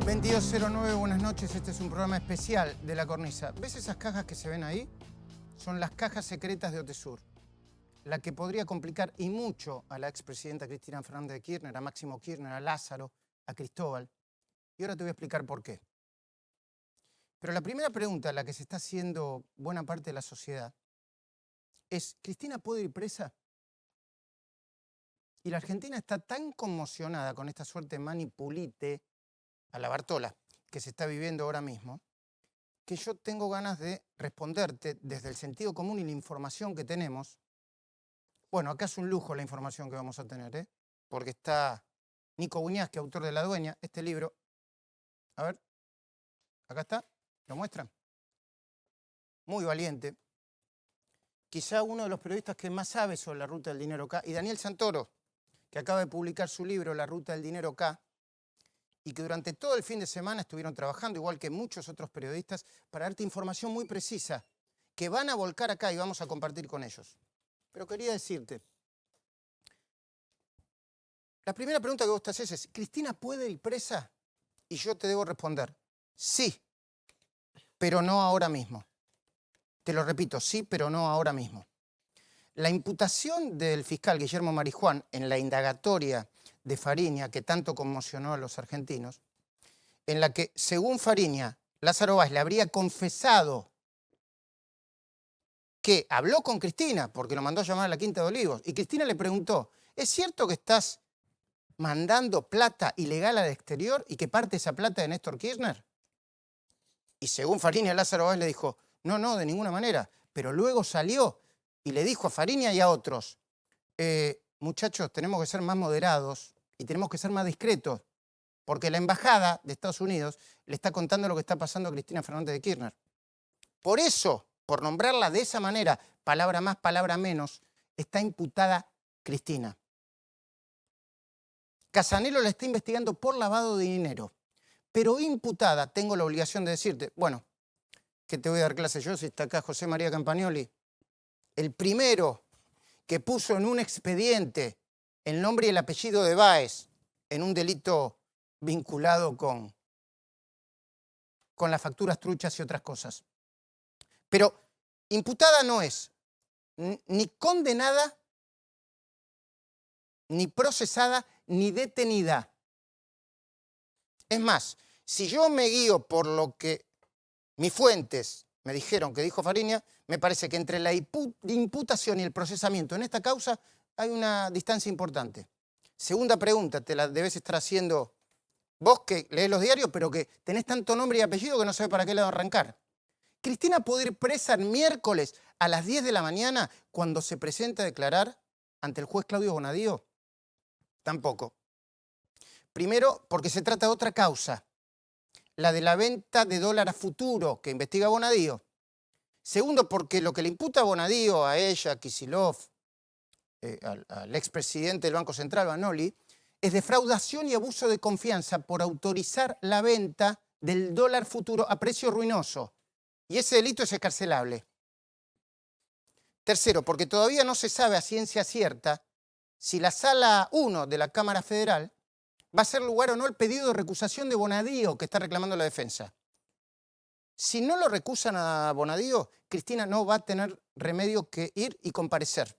2209, buenas noches. Este es un programa especial de La Cornisa. ¿Ves esas cajas que se ven ahí? Son las cajas secretas de Otesur. La que podría complicar y mucho a la expresidenta Cristina Fernández de Kirchner, a Máximo Kirchner, a Lázaro, a Cristóbal. Y ahora te voy a explicar por qué. Pero la primera pregunta, la que se está haciendo buena parte de la sociedad, es: ¿Cristina puede ir presa? Y la Argentina está tan conmocionada con esta suerte de manipulite a la Bartola que se está viviendo ahora mismo, que yo tengo ganas de responderte desde el sentido común y la información que tenemos. Bueno, acá es un lujo la información que vamos a tener, ¿eh? Porque está Nico Buñas, que es autor de La Dueña, este libro. A ver, acá está, lo muestran. Muy valiente. Quizá uno de los periodistas que más sabe sobre la ruta del dinero K, y Daniel Santoro, que acaba de publicar su libro La ruta del dinero K, y que durante todo el fin de semana estuvieron trabajando, igual que muchos otros periodistas, para darte información muy precisa, que van a volcar acá y vamos a compartir con ellos. Pero quería decirte, la primera pregunta que vos te haces es: ¿Cristina puede ir presa? Y yo te debo responder: sí, pero no ahora mismo. Te lo repito, sí, pero no ahora mismo. La imputación del fiscal Guillermo Marijuán en la indagatoria de Fariña, que tanto conmocionó a los argentinos, en la que, según Fariña, Lázaro Báez le habría confesado que habló con Cristina, porque lo mandó a llamar a la Quinta de Olivos, y Cristina le preguntó: ¿es cierto que estás mandando plata ilegal al exterior y que parte esa plata de Néstor Kirchner? Y según Fariña, Lázaro Báez le dijo: no, no, de ninguna manera. Pero luego salió y le dijo a Fariña y a otros: muchachos, tenemos que ser más moderados y tenemos que ser más discretos, porque la embajada de Estados Unidos le está contando lo que está pasando a Cristina Fernández de Kirchner. Por eso, por nombrarla de esa manera, palabra más, palabra menos, está imputada Cristina. Casanelo la está investigando por lavado de dinero, pero imputada, tengo la obligación de decirte, bueno, que te voy a dar clase yo si está acá José María Campagnoli, el primero que puso en un expediente el nombre y el apellido de Báez en un delito vinculado con las facturas truchas y otras cosas. Pero imputada no es ni condenada, ni procesada, ni detenida. Es más, si yo me guío por lo que mis fuentes me dijeron que dijo Fariña, me parece que entre la imputación y el procesamiento en esta causa hay una distancia importante. Segunda pregunta, te la debes estar haciendo vos, que lees los diarios, pero que tenés tanto nombre y apellido que no sabés para qué lado arrancar. ¿Cristina puede ir presa el miércoles a las 10 de la mañana cuando se presenta a declarar ante el juez Claudio Bonadío? Tampoco. Primero, porque se trata de otra causa, la de la venta de dólar a futuro que investiga Bonadío. Segundo, porque lo que le imputa a Bonadío, a ella, a Kicillof, al expresidente del Banco Central, Banoli, es defraudación y abuso de confianza por autorizar la venta del dólar futuro a precio ruinoso. Y ese delito es excarcelable. Tercero, porque todavía no se sabe a ciencia cierta si la Sala 1 de la Cámara Federal va a ser lugar o no el pedido de recusación de Bonadío que está reclamando la defensa. Si no lo recusan a Bonadío, Cristina no va a tener remedio que ir y comparecer.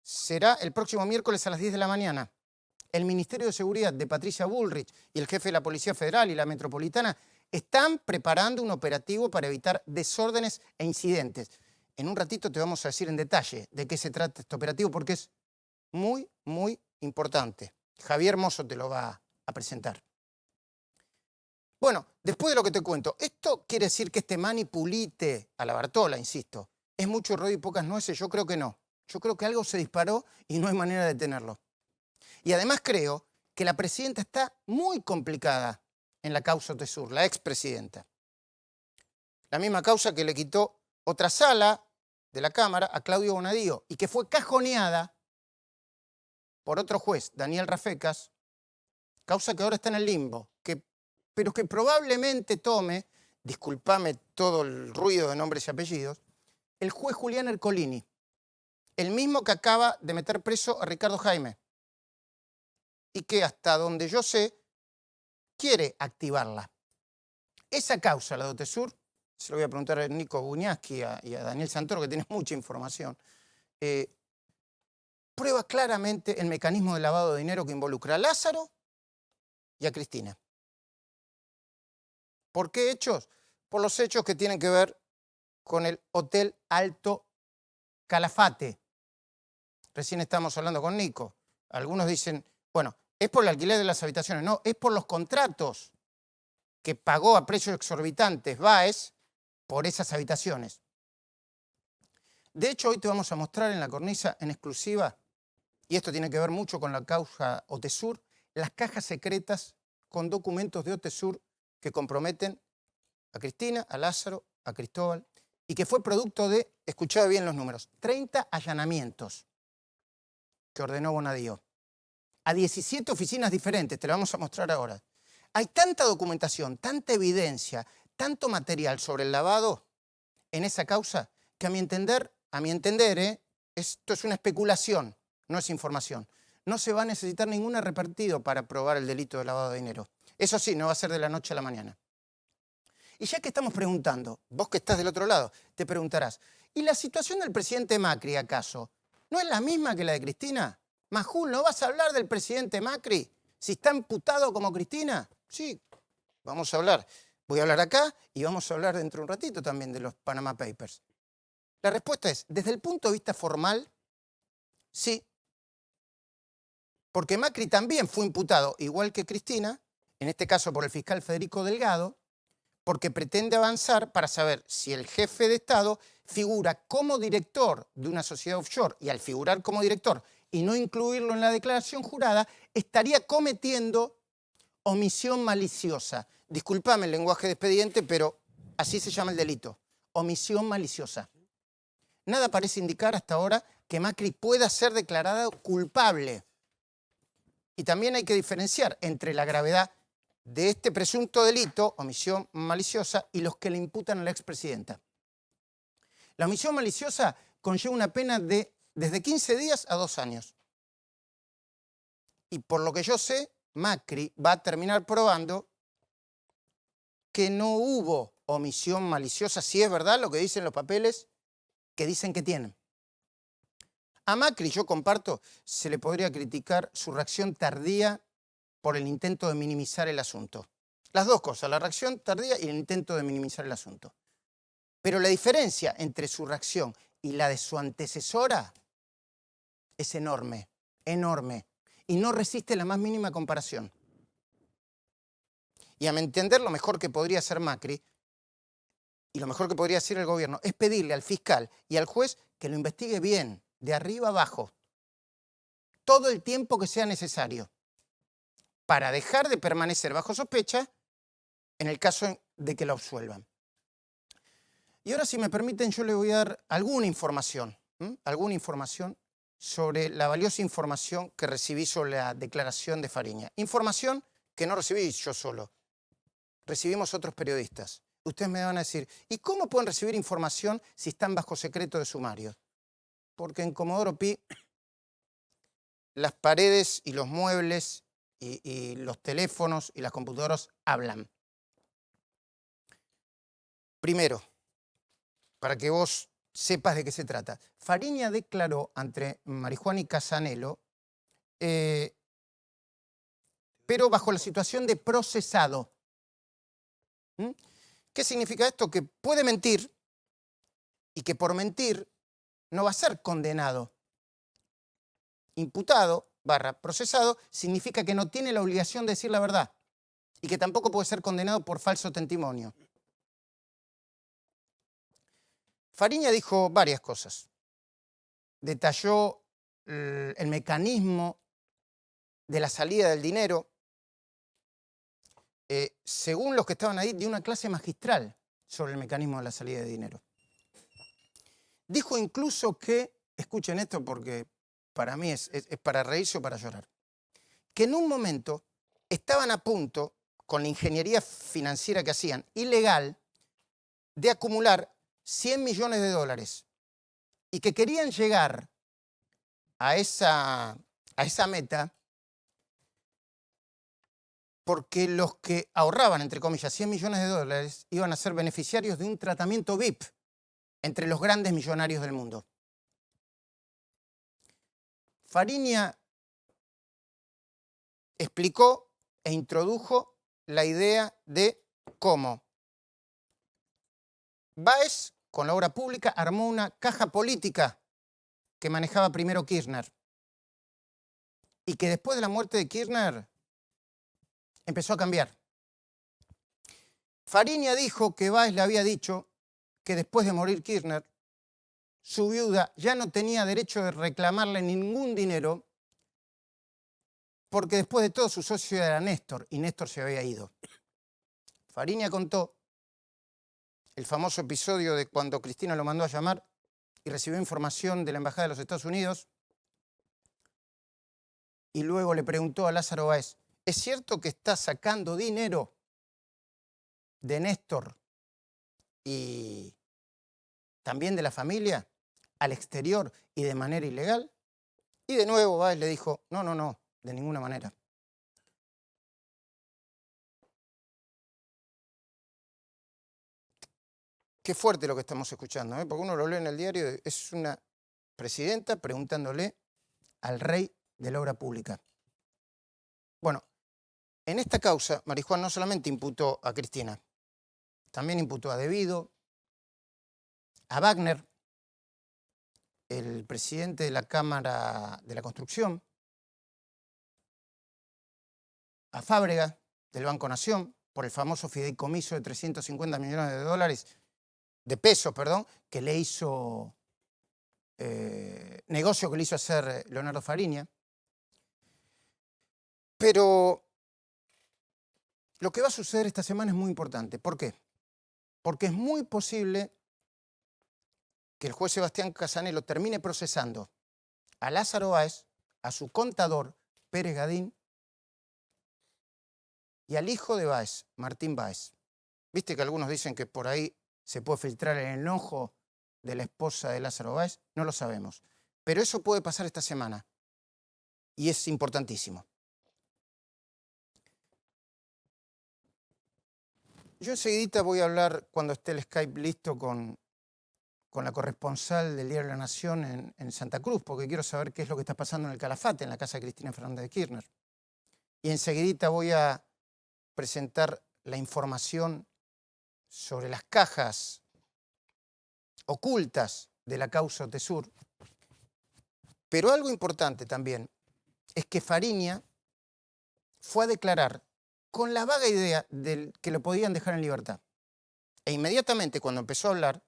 Será el próximo miércoles a las 10 de la mañana. El Ministerio de Seguridad de Patricia Bullrich y el jefe de la Policía Federal y la Metropolitana están preparando un operativo para evitar desórdenes e incidentes. En un ratito te vamos a decir en detalle de qué se trata este operativo, porque es muy, muy importante. Javier Mozo te lo va a presentar. Bueno, después de lo que te cuento, ¿esto quiere decir que este manipulite a la Bartola, insisto, es mucho ruido y pocas nueces? Yo creo que no. Yo creo que algo se disparó y no hay manera de detenerlo. Y además creo que la presidenta está muy complicada en la causa Otesur, la expresidenta. La misma causa que le quitó otra sala de la Cámara a Claudio Bonadío y que fue cajoneada por otro juez, Daniel Rafecas, causa que ahora está en el limbo, pero que probablemente tome, discúlpame todo el ruido de nombres y apellidos, el juez Julián Ercolini, el mismo que acaba de meter preso a Ricardo Jaime, y que hasta donde yo sé quiere activarla. Esa causa, la de Otesur, se lo voy a preguntar a Nico Buñaski y a Daniel Santoro, que tiene mucha información, prueba claramente el mecanismo de lavado de dinero que involucra a Lázaro y a Cristina. ¿Por qué hechos? Por los hechos que tienen que ver con el Hotel Alto Calafate. Recién estábamos hablando con Nico. Algunos dicen, bueno, es por el alquiler de las habitaciones. No, es por los contratos que pagó a precios exorbitantes Báez por esas habitaciones. De hecho, hoy te vamos a mostrar en la cornisa en exclusiva, y esto tiene que ver mucho con la causa Otesur, las cajas secretas con documentos de Otesur que comprometen a Cristina, a Lázaro, a Cristóbal, y que fue producto de, escuchad bien los números, 30 allanamientos que ordenó Bonadío, a 17 oficinas diferentes, te lo vamos a mostrar ahora. Hay tanta documentación, tanta evidencia, tanto material sobre el lavado en esa causa, que a mi entender, esto es una especulación, no es información. No se va a necesitar ningún repartido para probar el delito de lavado de dinero. Eso sí, no va a ser de la noche a la mañana. Y ya que estamos preguntando, vos que estás del otro lado, te preguntarás, ¿y la situación del presidente Macri acaso no es la misma que la de Cristina? Majul, ¿no vas a hablar del presidente Macri si está imputado como Cristina? Sí, vamos a hablar. Voy a hablar acá y vamos a hablar dentro de un ratito también de los Panama Papers. La respuesta es, desde el punto de vista formal, sí. Porque Macri también fue imputado, igual que Cristina, en este caso por el fiscal Federico Delgado, porque pretende avanzar para saber si el jefe de Estado figura como director de una sociedad offshore y al figurar como director y no incluirlo en la declaración jurada, estaría cometiendo omisión maliciosa. Disculpame el lenguaje de expediente, pero así se llama el delito, omisión maliciosa. Nada parece indicar hasta ahora que Macri pueda ser declarado culpable. Y también hay que diferenciar entre la gravedad de este presunto delito, omisión maliciosa, y los que le imputan a la expresidenta. La omisión maliciosa conlleva una pena de desde 15 días a 2 años. Y por lo que yo sé, Macri va a terminar probando que no hubo omisión maliciosa, si es verdad lo que dicen los papeles que dicen que tienen. A Macri, yo comparto, se le podría criticar su reacción tardía por el intento de minimizar el asunto. Las dos cosas, la reacción tardía y el intento de minimizar el asunto. Pero la diferencia entre su reacción y la de su antecesora es enorme, enorme, y no resiste la más mínima comparación. Y a mi entender, lo mejor que podría hacer Macri, y lo mejor que podría hacer el gobierno, es pedirle al fiscal y al juez que lo investigue bien, de arriba abajo, todo el tiempo que sea necesario, para dejar de permanecer bajo sospecha en el caso de que lo absuelvan. Y ahora, si me permiten, yo le voy a dar alguna información sobre la valiosa información que recibí sobre la declaración de Fariña. Información que no recibí yo solo, recibimos otros periodistas. Ustedes me van a decir, ¿y cómo pueden recibir información si están bajo secreto de sumario? Porque en Comodoro Pi las paredes y los muebles y los teléfonos y las computadoras hablan. Primero, para que vos sepas de qué se trata. Fariña declaró ante Marijuán y Casanelo, pero bajo la situación de procesado. ¿Qué significa esto? Que puede mentir y que por mentir no va a ser condenado. Imputado / procesado significa que no tiene la obligación de decir la verdad y que tampoco puede ser condenado por falso testimonio. Fariña dijo varias cosas. Detalló el mecanismo de la salida del dinero. Según los que estaban ahí, dio una clase magistral sobre el mecanismo de la salida de dinero. Dijo incluso que, escuchen esto porque para mí es para reírse o para llorar, que en un momento estaban a punto, con la ingeniería financiera que hacían, ilegal, de acumular 100 millones de dólares y que querían llegar a esa meta porque los que ahorraban, entre comillas, 100 millones de dólares iban a ser beneficiarios de un tratamiento VIP entre los grandes millonarios del mundo. Fariña explicó e introdujo la idea de cómo Báez, con la obra pública, armó una caja política que manejaba primero Kirchner y que después de la muerte de Kirchner empezó a cambiar. Fariña dijo que Báez le había dicho que después de morir Kirchner, su viuda ya no tenía derecho de reclamarle ningún dinero porque después de todo su socio era Néstor y Néstor se había ido. Fariña contó el famoso episodio de cuando Cristina lo mandó a llamar y recibió información de la Embajada de los Estados Unidos y luego le preguntó a Lázaro Báez, ¿es cierto que está sacando dinero de Néstor y también de la familia al exterior y de manera ilegal? Y de nuevo Báez le dijo, no, de ninguna manera. Qué fuerte lo que estamos escuchando, ¿eh? Porque uno lo lee en el diario, es una presidenta preguntándole al rey de la obra pública. Bueno, en esta causa, Marijuán no solamente imputó a Cristina, también imputó a Devido, a Wagner, el presidente de la Cámara de la Construcción, a Fábrega, del Banco Nación, por el famoso fideicomiso de 350 millones de dólares, de pesos, perdón, que le hizo, negocio que le hizo hacer Leonardo Fariña. Pero lo que va a suceder esta semana es muy importante. ¿Por qué? Porque es muy posible que el juez Sebastián Casanelo termine procesando a Lázaro Báez, a su contador Pérez Gadín y al hijo de Báez, Martín Báez. ¿Viste que algunos dicen que por ahí se puede filtrar el enojo de la esposa de Lázaro Báez? No lo sabemos. Pero eso puede pasar esta semana y es importantísimo. Yo enseguidita voy a hablar, cuando esté el Skype listo, con la corresponsal del diario La Nación en Santa Cruz, porque quiero saber qué es lo que está pasando en el Calafate, en la casa de Cristina Fernández de Kirchner. Y enseguidita voy a presentar la información sobre las cajas ocultas de la causa Otesur. Pero algo importante también es que Fariña fue a declarar con la vaga idea de que lo podían dejar en libertad. E inmediatamente cuando empezó a hablar,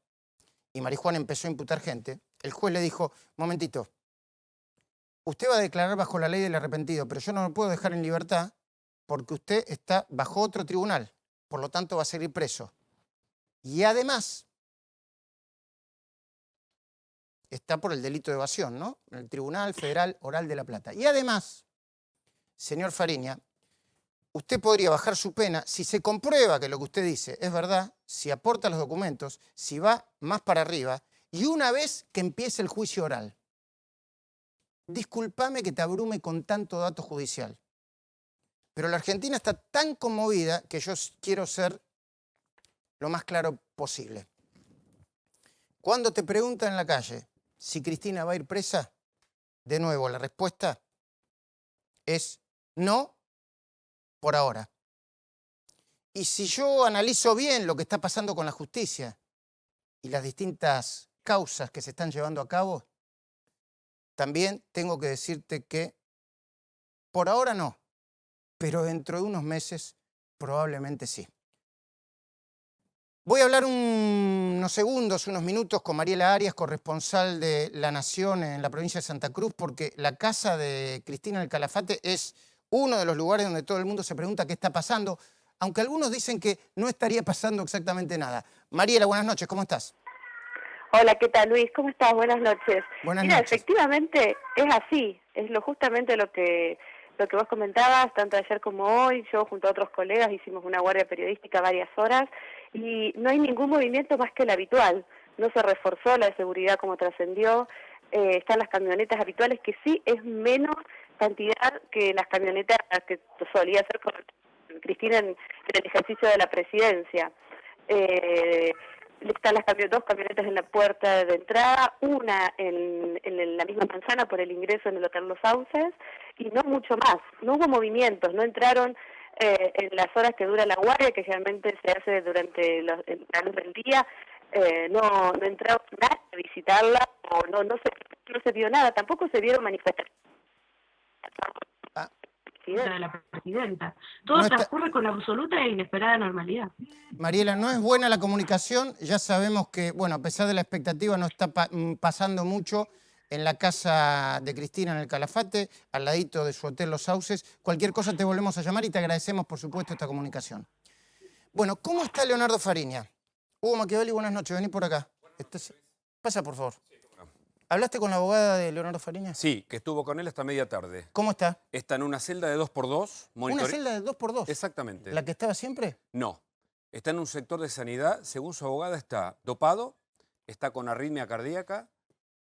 y Marijuán empezó a imputar gente, el juez le dijo, momentito, usted va a declarar bajo la ley del arrepentido, pero yo no lo puedo dejar en libertad porque usted está bajo otro tribunal, por lo tanto va a seguir preso. Y además, está por el delito de evasión, ¿no? En el Tribunal Federal Oral de La Plata. Y además, señor Fariña, usted podría bajar su pena si se comprueba que lo que usted dice es verdad, si aporta los documentos, si va más para arriba, y una vez que empiece el juicio oral. Discúlpame que te abrume con tanto dato judicial, pero la Argentina está tan conmovida que yo quiero ser lo más claro posible. Cuando te preguntan en la calle si Cristina va a ir presa, de nuevo la respuesta es no por ahora. Y si yo analizo bien lo que está pasando con la justicia y las distintas causas que se están llevando a cabo, también tengo que decirte que por ahora no, pero dentro de unos meses probablemente sí. Voy a hablar unos segundos, unos minutos con Mariela Arias, corresponsal de La Nación en la provincia de Santa Cruz, porque la casa de Cristina del Calafate es uno de los lugares donde todo el mundo se pregunta qué está pasando, aunque algunos dicen que no estaría pasando exactamente nada. Mariela, buenas noches, ¿cómo estás? Hola, ¿qué tal, Luis? ¿Cómo estás? Buenas noches. Buenas Mira, noches. efectivamente es así, es justamente lo que vos comentabas, tanto ayer como hoy. Yo junto a otros colegas hicimos una guardia periodística varias horas y no hay ningún movimiento más que el habitual. No se reforzó la seguridad como trascendió, están las camionetas habituales, que sí es menos cantidad que las camionetas que solía ser por Cristina en el ejercicio de la presidencia. Están dos camionetas en la puerta de entrada, una en la misma manzana por el ingreso en el Hotel Los Sauces, y no mucho más. No hubo movimientos, no entraron en las horas que dura la guardia, que generalmente se hace durante la luz del día. No entró nadie a visitarla, o no se vio nada, tampoco se vieron manifestaciones Ah, de la presidenta. Todo no está, transcurre con absoluta e inesperada normalidad. Mariela, no es buena la comunicación, ya sabemos que, bueno, a pesar de la expectativa, no está pasando mucho en la casa de Cristina en el Calafate, al ladito de su hotel Los Sauces. Cualquier cosa te volvemos a llamar y te agradecemos, por supuesto, esta comunicación. Bueno, ¿cómo está Leonardo Fariña? Hugo Machiavelli, buenas noches, vení por acá. Pasa, por favor. ¿Hablaste con la abogada de Leonardo Fariña? Sí, que estuvo con él hasta media tarde. ¿Cómo está? Está en una celda de 2x2. ¿Una celda de 2x2? Exactamente. ¿La que estaba siempre? No. Está en un sector de sanidad. Según su abogada, está dopado, está con arritmia cardíaca,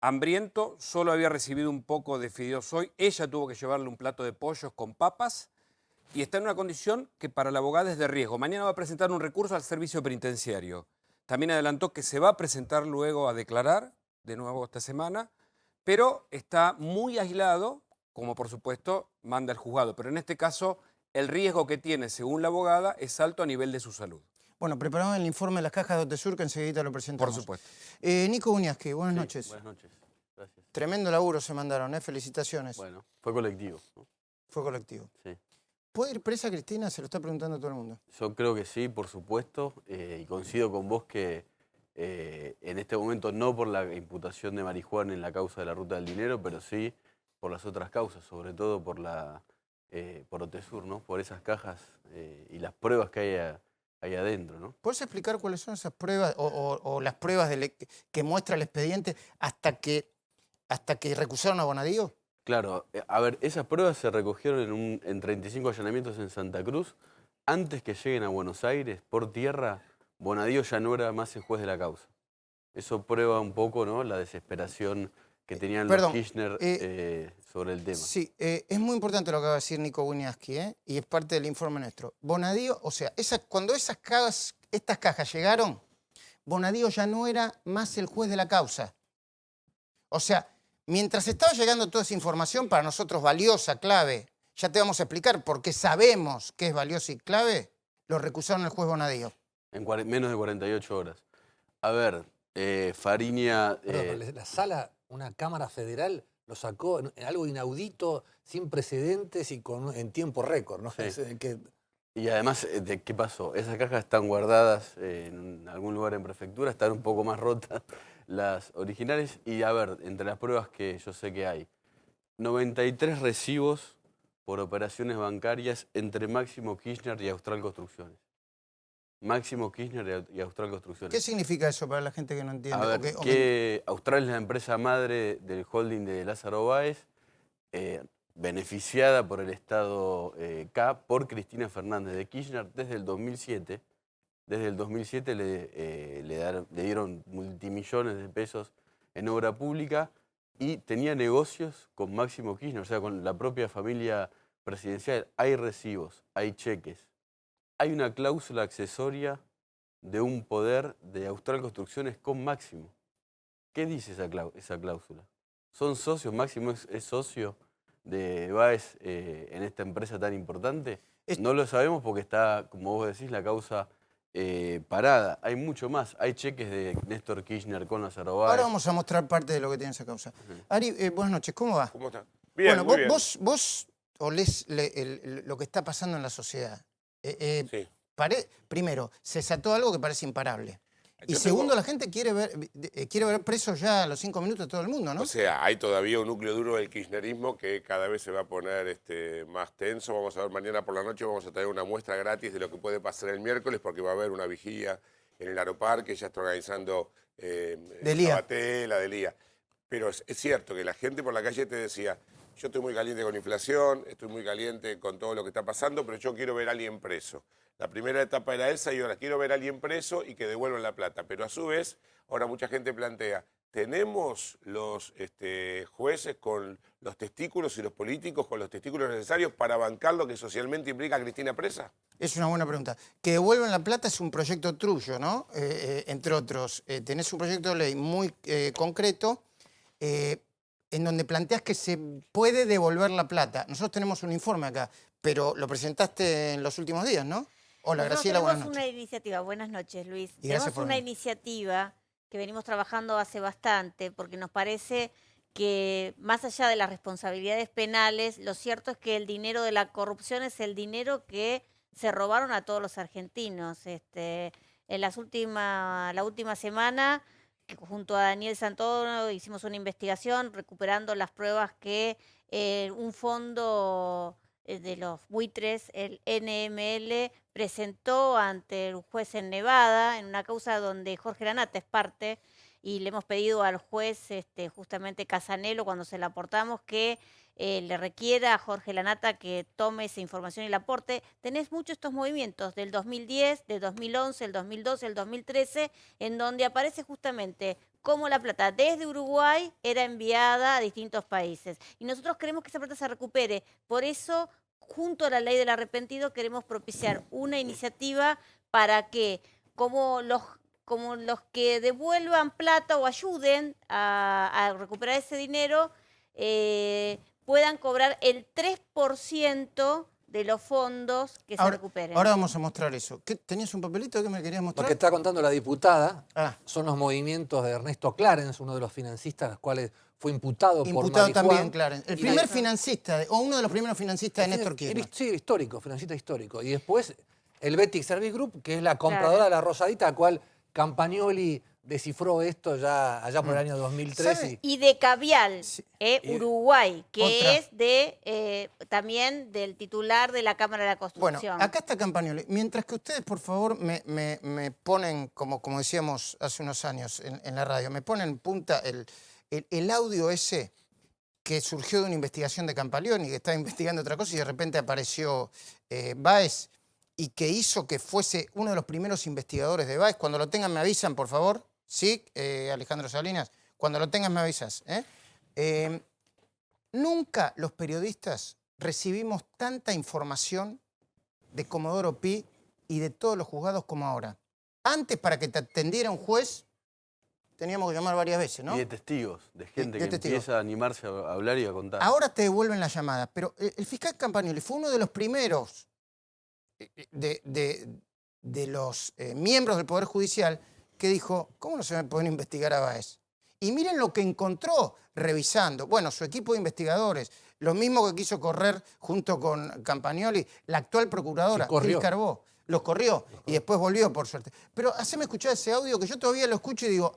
hambriento, solo había recibido un poco de fideos hoy. Ella tuvo que llevarle un plato de pollos con papas y está en una condición que para la abogada es de riesgo. Mañana va a presentar un recurso al servicio penitenciario. También adelantó que se va a presentar luego a declarar, de nuevo esta semana, pero está muy aislado, como por supuesto manda el juzgado. Pero en este caso, el riesgo que tiene, según la abogada, es alto a nivel de su salud. Bueno, preparamos el informe de las cajas de Otesur, que enseguida lo presentamos. Por supuesto. Nico Uñaski, buenas noches. Buenas noches, gracias. Tremendo laburo se mandaron, Felicitaciones. Bueno, fue colectivo, ¿no? Fue colectivo. Sí. ¿Puede ir presa Cristina? Se lo está preguntando todo el mundo. Yo creo que sí, por supuesto, y coincido con vos que en este momento no por la imputación de marihuana en la causa de la ruta del dinero, pero sí por las otras causas, sobre todo por Otesur, ¿no? Por esas cajas y las pruebas que hay adentro, ¿no? ¿Puedes explicar cuáles son esas pruebas o las pruebas que muestra el expediente hasta que recusaron a Bonadío? Claro, a ver, esas pruebas se recogieron en 35 allanamientos en Santa Cruz. Antes que lleguen a Buenos Aires, por tierra, Bonadío ya no era más el juez de la causa. Eso prueba un poco, ¿no?, la desesperación que tenían los Kirchner sobre el tema. Sí, es muy importante lo que acaba de decir Nico Buñaski, y es parte del informe nuestro. Bonadío, o sea, cuando estas cajas llegaron, Bonadío ya no era más el juez de la causa. O sea, mientras estaba llegando toda esa información, para nosotros valiosa, clave, ya te vamos a explicar por qué sabemos que es valiosa y clave, lo recusaron el juez Bonadío. En menos de 48 horas. A ver, Fariña... Perdón, la sala, una Cámara Federal, lo sacó en algo inaudito, sin precedentes y en tiempo récord, ¿no? Sí. Que... Y además, ¿qué pasó? Esas cajas están guardadas en algún lugar en prefectura, están un poco más rotas las originales. Y a ver, entre las pruebas que yo sé que hay, 93 recibos por operaciones bancarias entre Máximo Kirchner y Austral Construcciones. Máximo Kirchner y Austral Construcciones. ¿Qué significa eso para la gente que no entiende? A ver, que Austral es la empresa madre del holding de Lázaro Báez, beneficiada por el Estado K, por Cristina Fernández de Kirchner desde el 2007. Desde el 2007 le dieron multimillones de pesos en obra pública y tenía negocios con Máximo Kirchner, o sea, con la propia familia presidencial. Hay recibos, hay cheques. Hay una cláusula accesoria de un poder de Austral Construcciones con Máximo. ¿Qué dice esa cláusula? ¿Son socios? ¿Máximo es socio de Báez en esta empresa tan importante? No lo sabemos porque está, como vos decís, la causa parada. Hay mucho más. Hay cheques de Néstor Kirchner con Lázaro Báez. Ahora vamos a mostrar parte de lo que tiene esa causa. Ari, buenas noches, ¿cómo va? ¿Cómo está? Bien, bueno, muy bien. Vos olés lo que está pasando en la sociedad. Sí. Primero, se desató algo que parece imparable. Y segundo, la gente quiere ver presos ya a los 5 minutos todo el mundo, ¿no? O sea, hay todavía un núcleo duro del kirchnerismo que cada vez se va a poner más tenso. Vamos a ver, mañana por la noche vamos a tener una muestra gratis de lo que puede pasar el miércoles, porque va a haber una vigía en el Aeroparque, ya está organizando la Delía. Pero es cierto que la gente por la calle te decía, yo estoy muy caliente con inflación, estoy muy caliente con todo lo que está pasando, pero yo quiero ver a alguien preso. La primera etapa era esa y ahora quiero ver a alguien preso y que devuelvan la plata. Pero a su vez, ahora mucha gente plantea, ¿tenemos los jueces con los testículos y los políticos con los testículos necesarios para bancar lo que socialmente implica a Cristina presa? Es una buena pregunta. Que devuelvan la plata es un proyecto tuyo, ¿no? Entre otros. Tenés un proyecto de ley muy concreto en donde planteas que se puede devolver la plata. Nosotros tenemos un informe acá, pero lo presentaste en los últimos días, ¿no? Hola, Nosotros Graciela, buenas tenemos noches. una iniciativa, buenas noches Luis, Y gracias tenemos por una venir. iniciativa que venimos trabajando hace bastante porque nos parece que más allá de las responsabilidades penales, lo cierto es que el dinero de la corrupción es el dinero que se robaron a todos los argentinos. En la última semana, que junto a Daniel Santoro hicimos una investigación recuperando las pruebas que un fondo de los buitres, el NML, presentó ante el juez en Nevada, en una causa donde Jorge Lanata es parte, y le hemos pedido al juez, justamente Casanelo, cuando se la aportamos, que le requiera a Jorge Lanata que tome esa información y la aporte. Tenés muchos estos movimientos del 2010, del 2011, el 2012, el 2013, en donde aparece justamente cómo la plata desde Uruguay era enviada a distintos países. Y nosotros queremos que esa plata se recupere. Por eso, junto a la ley del arrepentido, queremos propiciar una iniciativa para que, como los que devuelvan plata o ayuden a recuperar ese dinero, puedan cobrar el 3% de los fondos que se recuperen. Ahora vamos a mostrar eso. ¿Tenías un papelito que me querías mostrar? Lo que está contando la diputada son los movimientos de Ernesto Clarence, uno de los financistas, los cuales fue imputado por Imputado marihuana. también, Clarence. El primer financista, o uno de los primeros financistas de Néstor Kirchner. Sí, histórico, financista histórico. Y después el Betic Service Group, que es la compradora de la Rosadita, a cual Campagnoli descifró esto ya allá por el año 2013. Y de Cavial, Uruguay, que es también del titular de la Cámara de la Construcción. Bueno, acá está Campagnoli. Mientras que ustedes, por favor, me ponen, como decíamos hace unos años en la radio, me ponen en punta el audio ese que surgió de una investigación de Campagnoli, que estaba investigando otra cosa y de repente apareció Báez, y que hizo que fuese uno de los primeros investigadores de Báez. Cuando lo tengan me avisan, por favor. Sí, Alejandro Salinas, cuando lo tengas me avisas. Nunca los periodistas recibimos tanta información de Comodoro Pi y de todos los juzgados como ahora. Antes, para que te atendiera un juez, teníamos que llamar varias veces, ¿no? Y de testigos, de gente que empieza a animarse a hablar y a contar. Ahora te devuelven la llamada, pero el fiscal Campagnoli fue uno de los primeros de los miembros del Poder Judicial que dijo, ¿cómo no se me pueden investigar a Báez? Y miren lo que encontró revisando. Bueno, su equipo de investigadores, lo mismo que quiso correr junto con Campagnoli, la actual procuradora, Gil Carbó, los corrió y después volvió, por suerte. Pero haceme escuchar ese audio que yo todavía lo escucho y digo,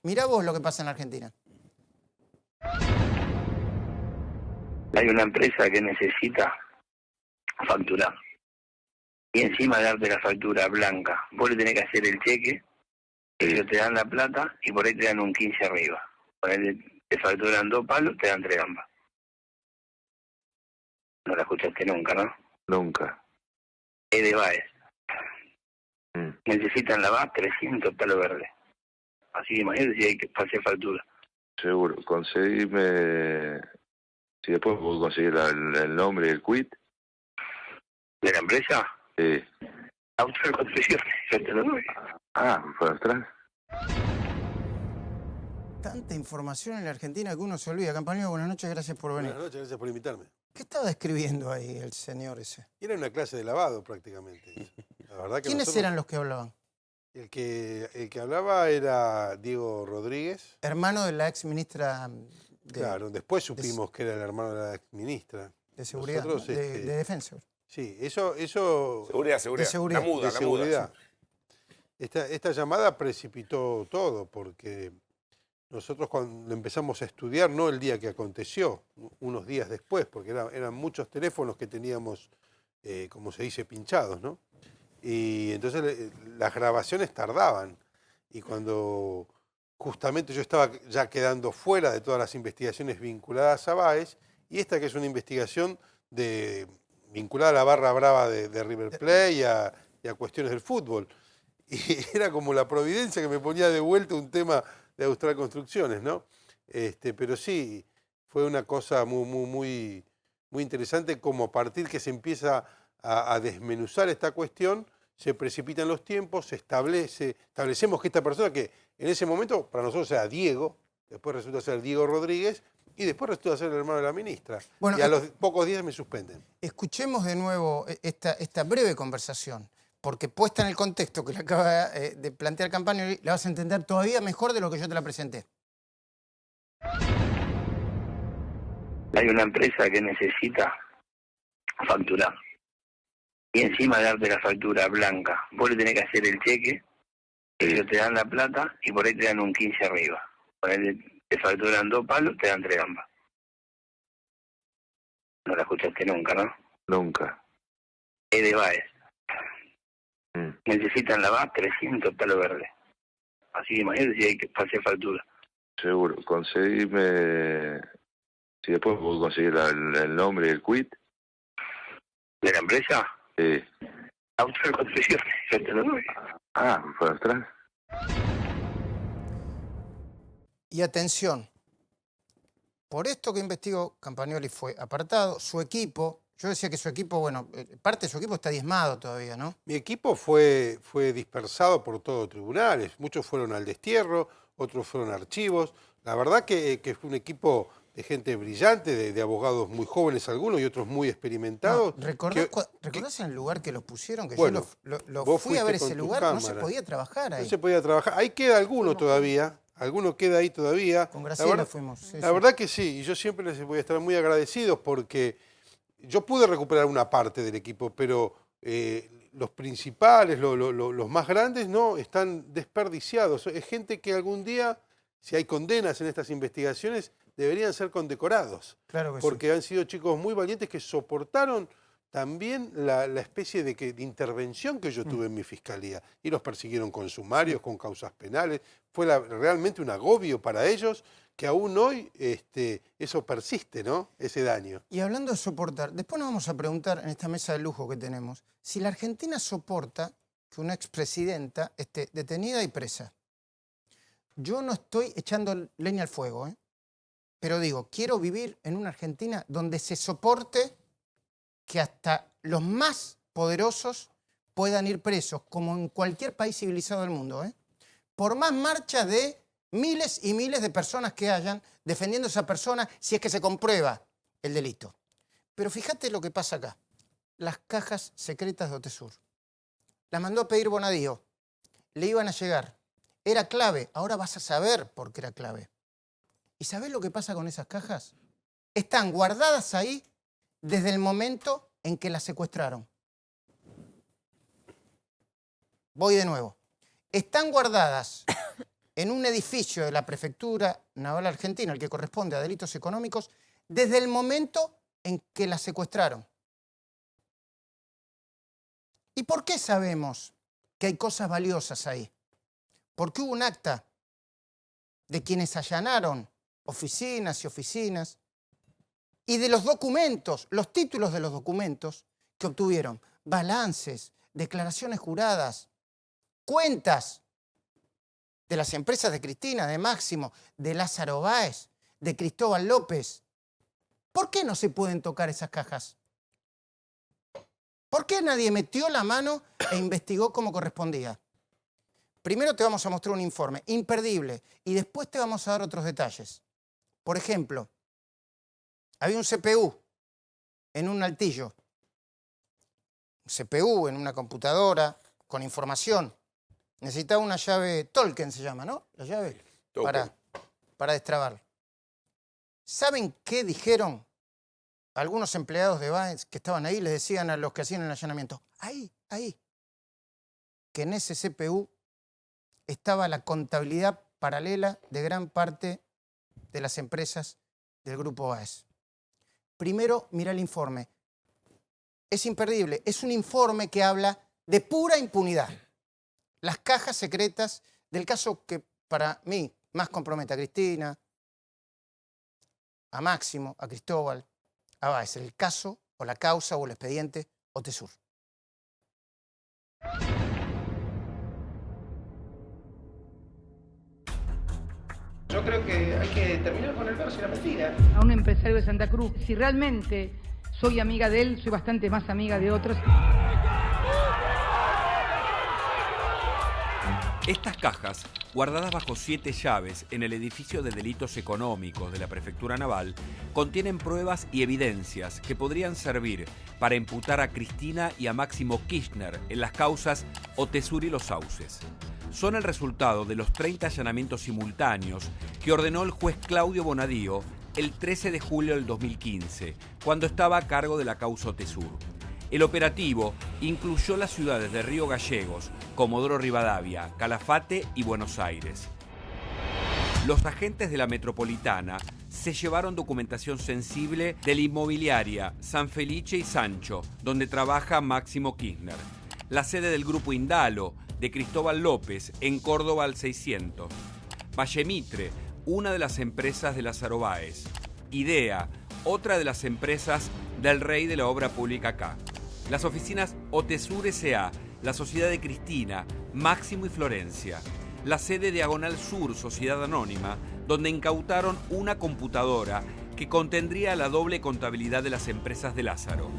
mirá vos lo que pasa en la Argentina. Hay una empresa que necesita facturar. Y encima darte la factura blanca. Vos le tenés que hacer el cheque, ellos te dan la plata y por ahí te dan un 15 arriba. Por ahí te facturan 2 palos, te dan 3 gambas. No la escuchaste nunca, ¿no? Nunca. Es de Báez. Necesitan lavar 300 palos verdes. Así que imagínate si hay que hacer factura. Seguro. Conseguime... Si después puedo conseguir el nombre y el quit. ¿De la empresa? Sí. Austral Construcciones, yo te lo doy. ¿Fue Austral? Tanta información en la Argentina que uno se olvida. Campagnoli, buenas noches, gracias por venir. Buenas noches, gracias por invitarme. ¿Qué estaba describiendo ahí el señor ese? Era una clase de lavado prácticamente. La verdad que ¿Quiénes eran los que hablaban? El que hablaba era Diego Rodríguez. Hermano de la ex ministra... Claro, después supimos que era el hermano de la ex ministra. De seguridad, Nosotros, de defensa. Sí, eso... Seguridad. De seguridad. De seguridad. Esta llamada precipitó todo, porque nosotros cuando empezamos a estudiar, no el día que aconteció, unos días después, porque eran muchos teléfonos que teníamos, como se dice, pinchados, ¿no? Y entonces las grabaciones tardaban. Y cuando justamente yo estaba ya quedando fuera de todas las investigaciones vinculadas a Báez, y esta que es una investigación vinculada a la barra brava de River Plate y a cuestiones del fútbol. Y era como la providencia que me ponía de vuelta un tema de Austral Construcciones, ¿no? Pero sí, fue una cosa muy interesante, como a partir que se empieza a desmenuzar esta cuestión, se precipitan los tiempos, establecemos que esta persona, que en ese momento para nosotros era Diego, después resulta ser Diego Rodríguez, y después resulta ser el hermano de la ministra. Bueno, y a los pocos días me suspenden. Escuchemos de nuevo esta breve conversación, porque puesta en el contexto que le acaba de plantear Campagnoli, la vas a entender todavía mejor de lo que yo te la presenté. Hay una empresa que necesita facturar. Y encima darte la factura blanca. Vos le tenés que hacer el cheque, ellos te dan la plata y por ahí te dan un 15 arriba. Ponele, te facturan 2 palos, te dan 3 gambas. No la escuchaste nunca, ¿no? Nunca. Es de Baez. Necesitan la base 300 palos verdes. Así que imagínate si hay que hacer factura. Seguro. Conseguime... Si después puedo conseguir el nombre y el quit. ¿De la empresa? Sí. Austral Construcciones, yo te lo doy. Ah, ¿fue Austral? Y atención, por esto que investigó, Campagnoli fue apartado, su equipo, yo decía que su equipo, bueno, parte de su equipo está diezmado todavía, ¿no? Mi equipo fue dispersado por todo tribunales, muchos fueron al destierro, otros fueron a archivos. La verdad que fue un equipo de gente brillante, de abogados muy jóvenes algunos y otros muy experimentados. No, ¿recordás en el lugar que los pusieron? Que bueno, yo lo fui a ver ese lugar, cámara. no se podía trabajar ahí. No se podía trabajar. Ahí queda alguno todavía. Alguno queda ahí todavía. Con Graciela fuimos. Sí, la verdad que sí, y yo siempre les voy a estar muy agradecidos porque yo pude recuperar una parte del equipo, pero los principales, los más grandes, no, están desperdiciados. Es gente que algún día, si hay condenas en estas investigaciones, deberían ser condecorados. Claro que porque han sido chicos muy valientes que soportaron también la especie de intervención que yo tuve en mi fiscalía. Y los persiguieron con sumarios, con causas penales. Fue realmente un agobio para ellos que aún hoy eso persiste, ¿no? Ese daño. Y hablando de soportar, después nos vamos a preguntar en esta mesa de lujo que tenemos, si la Argentina soporta que una expresidenta esté detenida y presa. Yo no estoy echando leña al fuego, ¿eh? Pero digo, quiero vivir en una Argentina donde se soporte que hasta los más poderosos puedan ir presos, como en cualquier país civilizado del mundo, ¿eh? Por más marchas de miles y miles de personas que hayan defendiendo a esa persona si es que se comprueba el delito. Pero fíjate lo que pasa acá. Las cajas secretas de Otesur. Las mandó a pedir Bonadío. Le iban a llegar. Era clave. Ahora vas a saber por qué era clave. ¿Y sabés lo que pasa con esas cajas? Están guardadas ahí desde el momento en que las secuestraron. Voy de nuevo. Están guardadas en un edificio de la Prefectura Naval Argentina, el que corresponde a delitos económicos, desde el momento en que las secuestraron. ¿Y por qué sabemos que hay cosas valiosas ahí? Porque hubo un acta de quienes allanaron oficinas y oficinas, y de los documentos, los títulos de los documentos que obtuvieron, balances, declaraciones juradas, cuentas de las empresas de Cristina, de Máximo, de Lázaro Báez, de Cristóbal López. ¿Por qué no se pueden tocar esas cajas? ¿Por qué nadie metió la mano e investigó como correspondía? Primero te vamos a mostrar un informe imperdible y después te vamos a dar otros detalles. Por ejemplo, había un CPU en un altillo, un CPU en una computadora con información. Necesitaba una llave Tolkien, se llama, ¿no? La llave para destrabar. ¿Saben qué dijeron algunos empleados de Baez que estaban ahí? Les decían a los que hacían el allanamiento, ahí, que en ese CPU estaba la contabilidad paralela de gran parte de las empresas del Grupo Baez. Primero, mira el informe. Es imperdible. Es un informe que habla de pura impunidad. Las cajas secretas del caso que para mí más compromete a Cristina, a Máximo, a Cristóbal, a Baez. El caso o la causa o el expediente Otesur. Yo creo que hay que terminar con el verso y la mentira. A un empresario de Santa Cruz, si realmente soy amiga de él, soy bastante más amiga de otros. Estas cajas, guardadas bajo 7 llaves en el edificio de delitos económicos de la Prefectura Naval, contienen pruebas y evidencias que podrían servir para imputar a Cristina y a Máximo Kirchner en las causas Otesur y Los Sauces. Son el resultado de los 30 allanamientos simultáneos que ordenó el juez Claudio Bonadío el 13 de julio del 2015, cuando estaba a cargo de la causa Otesur. El operativo incluyó las ciudades de Río Gallegos, Comodoro Rivadavia, Calafate y Buenos Aires. Los agentes de la Metropolitana se llevaron documentación sensible de la inmobiliaria San Felice y Sancho, donde trabaja Máximo Kirchner, la sede del Grupo Indalo, de Cristóbal López, en Córdoba al 600, Valle Mitre, una de las empresas de Lázaro Báez, Idea, otra de las empresas del rey de la obra pública acá, las oficinas Otesur S.A., la sociedad de Cristina, Máximo y Florencia, la sede Diagonal Sur, Sociedad Anónima, donde incautaron una computadora que contendría la doble contabilidad de las empresas de Lázaro.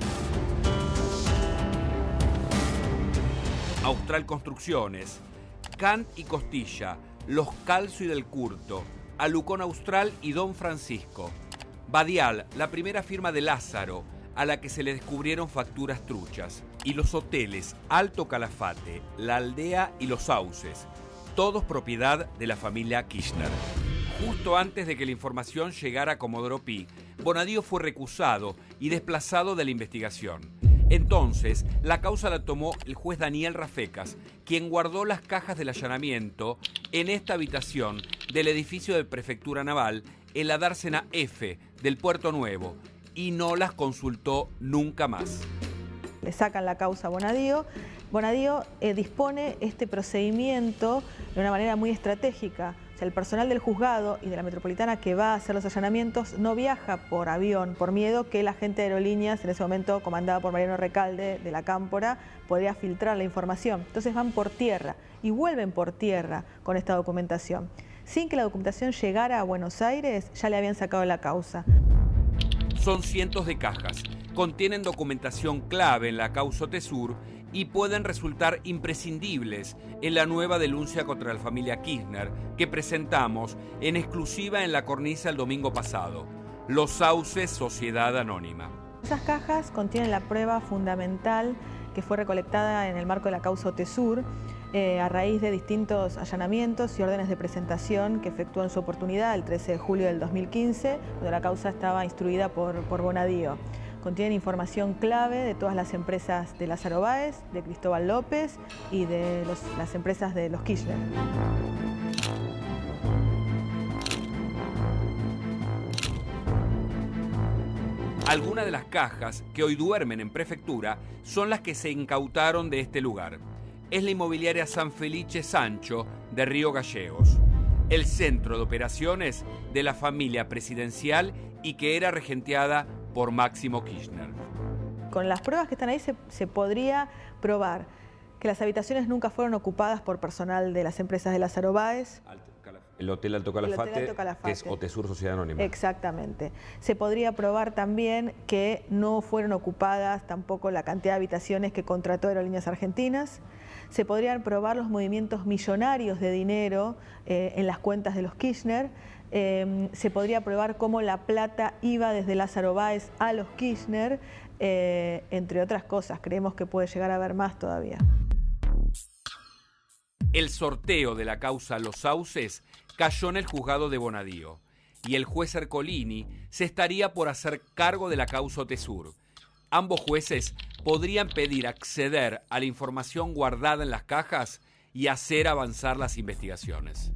Austral Construcciones, Kant y Costilla, Los Calzo y del Curto, Alucón Austral y Don Francisco. Badial, la primera firma de Lázaro, a la que se le descubrieron facturas truchas. Y los hoteles Alto Calafate, La Aldea y Los Sauces, todos propiedad de la familia Kirchner. Justo antes de que la información llegara a Comodoro Pi, Bonadío fue recusado y desplazado de la investigación. Entonces, la causa la tomó el juez Daniel Rafecas, quien guardó las cajas del allanamiento en esta habitación del edificio de Prefectura Naval en la dársena F del Puerto Nuevo, y no las consultó nunca más. Le sacan la causa a Bonadío. Bonadío dispone este procedimiento de una manera muy estratégica. O sea, el personal del juzgado y de la Metropolitana que va a hacer los allanamientos no viaja por avión, por miedo que el agente de aerolíneas, en ese momento comandado por Mariano Recalde de la Cámpora, podría filtrar la información. Entonces van por tierra y vuelven por tierra con esta documentación. Sin que la documentación llegara a Buenos Aires, ya le habían sacado la causa. Son cientos de cajas, contienen documentación clave en la causa Otesur y pueden resultar imprescindibles en la nueva denuncia contra la familia Kirchner que presentamos en exclusiva en La Cornisa el domingo pasado. Los Sauces, Sociedad Anónima. Esas cajas contienen la prueba fundamental que fue recolectada en el marco de la causa Otesur a raíz de distintos allanamientos y órdenes de presentación que efectuó en su oportunidad el 13 de julio del 2015, cuando la causa estaba instruida por Bonadío. Contienen información clave de todas las empresas de Lázaro Báez, de Cristóbal López y de las empresas de los Kirchner. Algunas de las cajas que hoy duermen en Prefectura son las que se incautaron de este lugar. Es la inmobiliaria San Felice Sancho de Río Gallegos, el centro de operaciones de la familia presidencial y que era regenteada por Máximo Kirchner. Con las pruebas que están ahí se podría probar que las habitaciones nunca fueron ocupadas por personal de las empresas de Lázaro Báez. El Hotel Alto Calafate, que es Otesur Sociedad Anónima. Exactamente. Se podría probar también que no fueron ocupadas tampoco la cantidad de habitaciones que contrató Aerolíneas Argentinas. Se podrían probar los movimientos millonarios de dinero en las cuentas de los Kirchner. Se podría probar cómo la plata iba desde Lázaro Báez a los Kirchner, entre otras cosas. Creemos que puede llegar a haber más todavía. El sorteo de la causa Los Sauces cayó en el juzgado de Bonadío y el juez Ercolini se estaría por hacer cargo de la causa Otesur. Ambos jueces podrían pedir acceder a la información guardada en las cajas y hacer avanzar las investigaciones.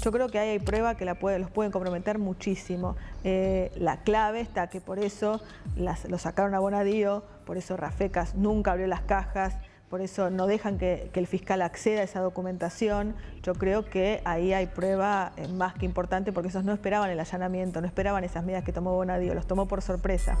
Yo creo que ahí hay prueba que los pueden comprometer muchísimo. La clave está que por eso lo sacaron a Bonadío, por eso Rafecas nunca abrió las cajas, por eso no dejan que el fiscal acceda a esa documentación. Yo creo que ahí hay prueba más que importante porque esos no esperaban el allanamiento, no esperaban esas medidas que tomó Bonadío, los tomó por sorpresa.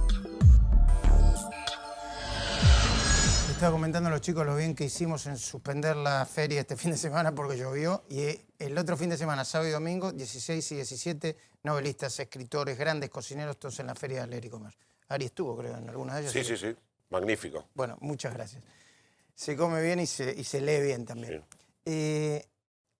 Estaba comentando a los chicos lo bien que hicimos en suspender la feria este fin de semana porque llovió y el otro fin de semana, sábado y domingo, 16 y 17, novelistas, escritores, grandes cocineros, todos en la Feria del Leer y Comer. Ari estuvo, creo, en alguna de ellas. Sí, sí, sí. Magnífico. Bueno, muchas gracias. Se come bien y se lee bien también.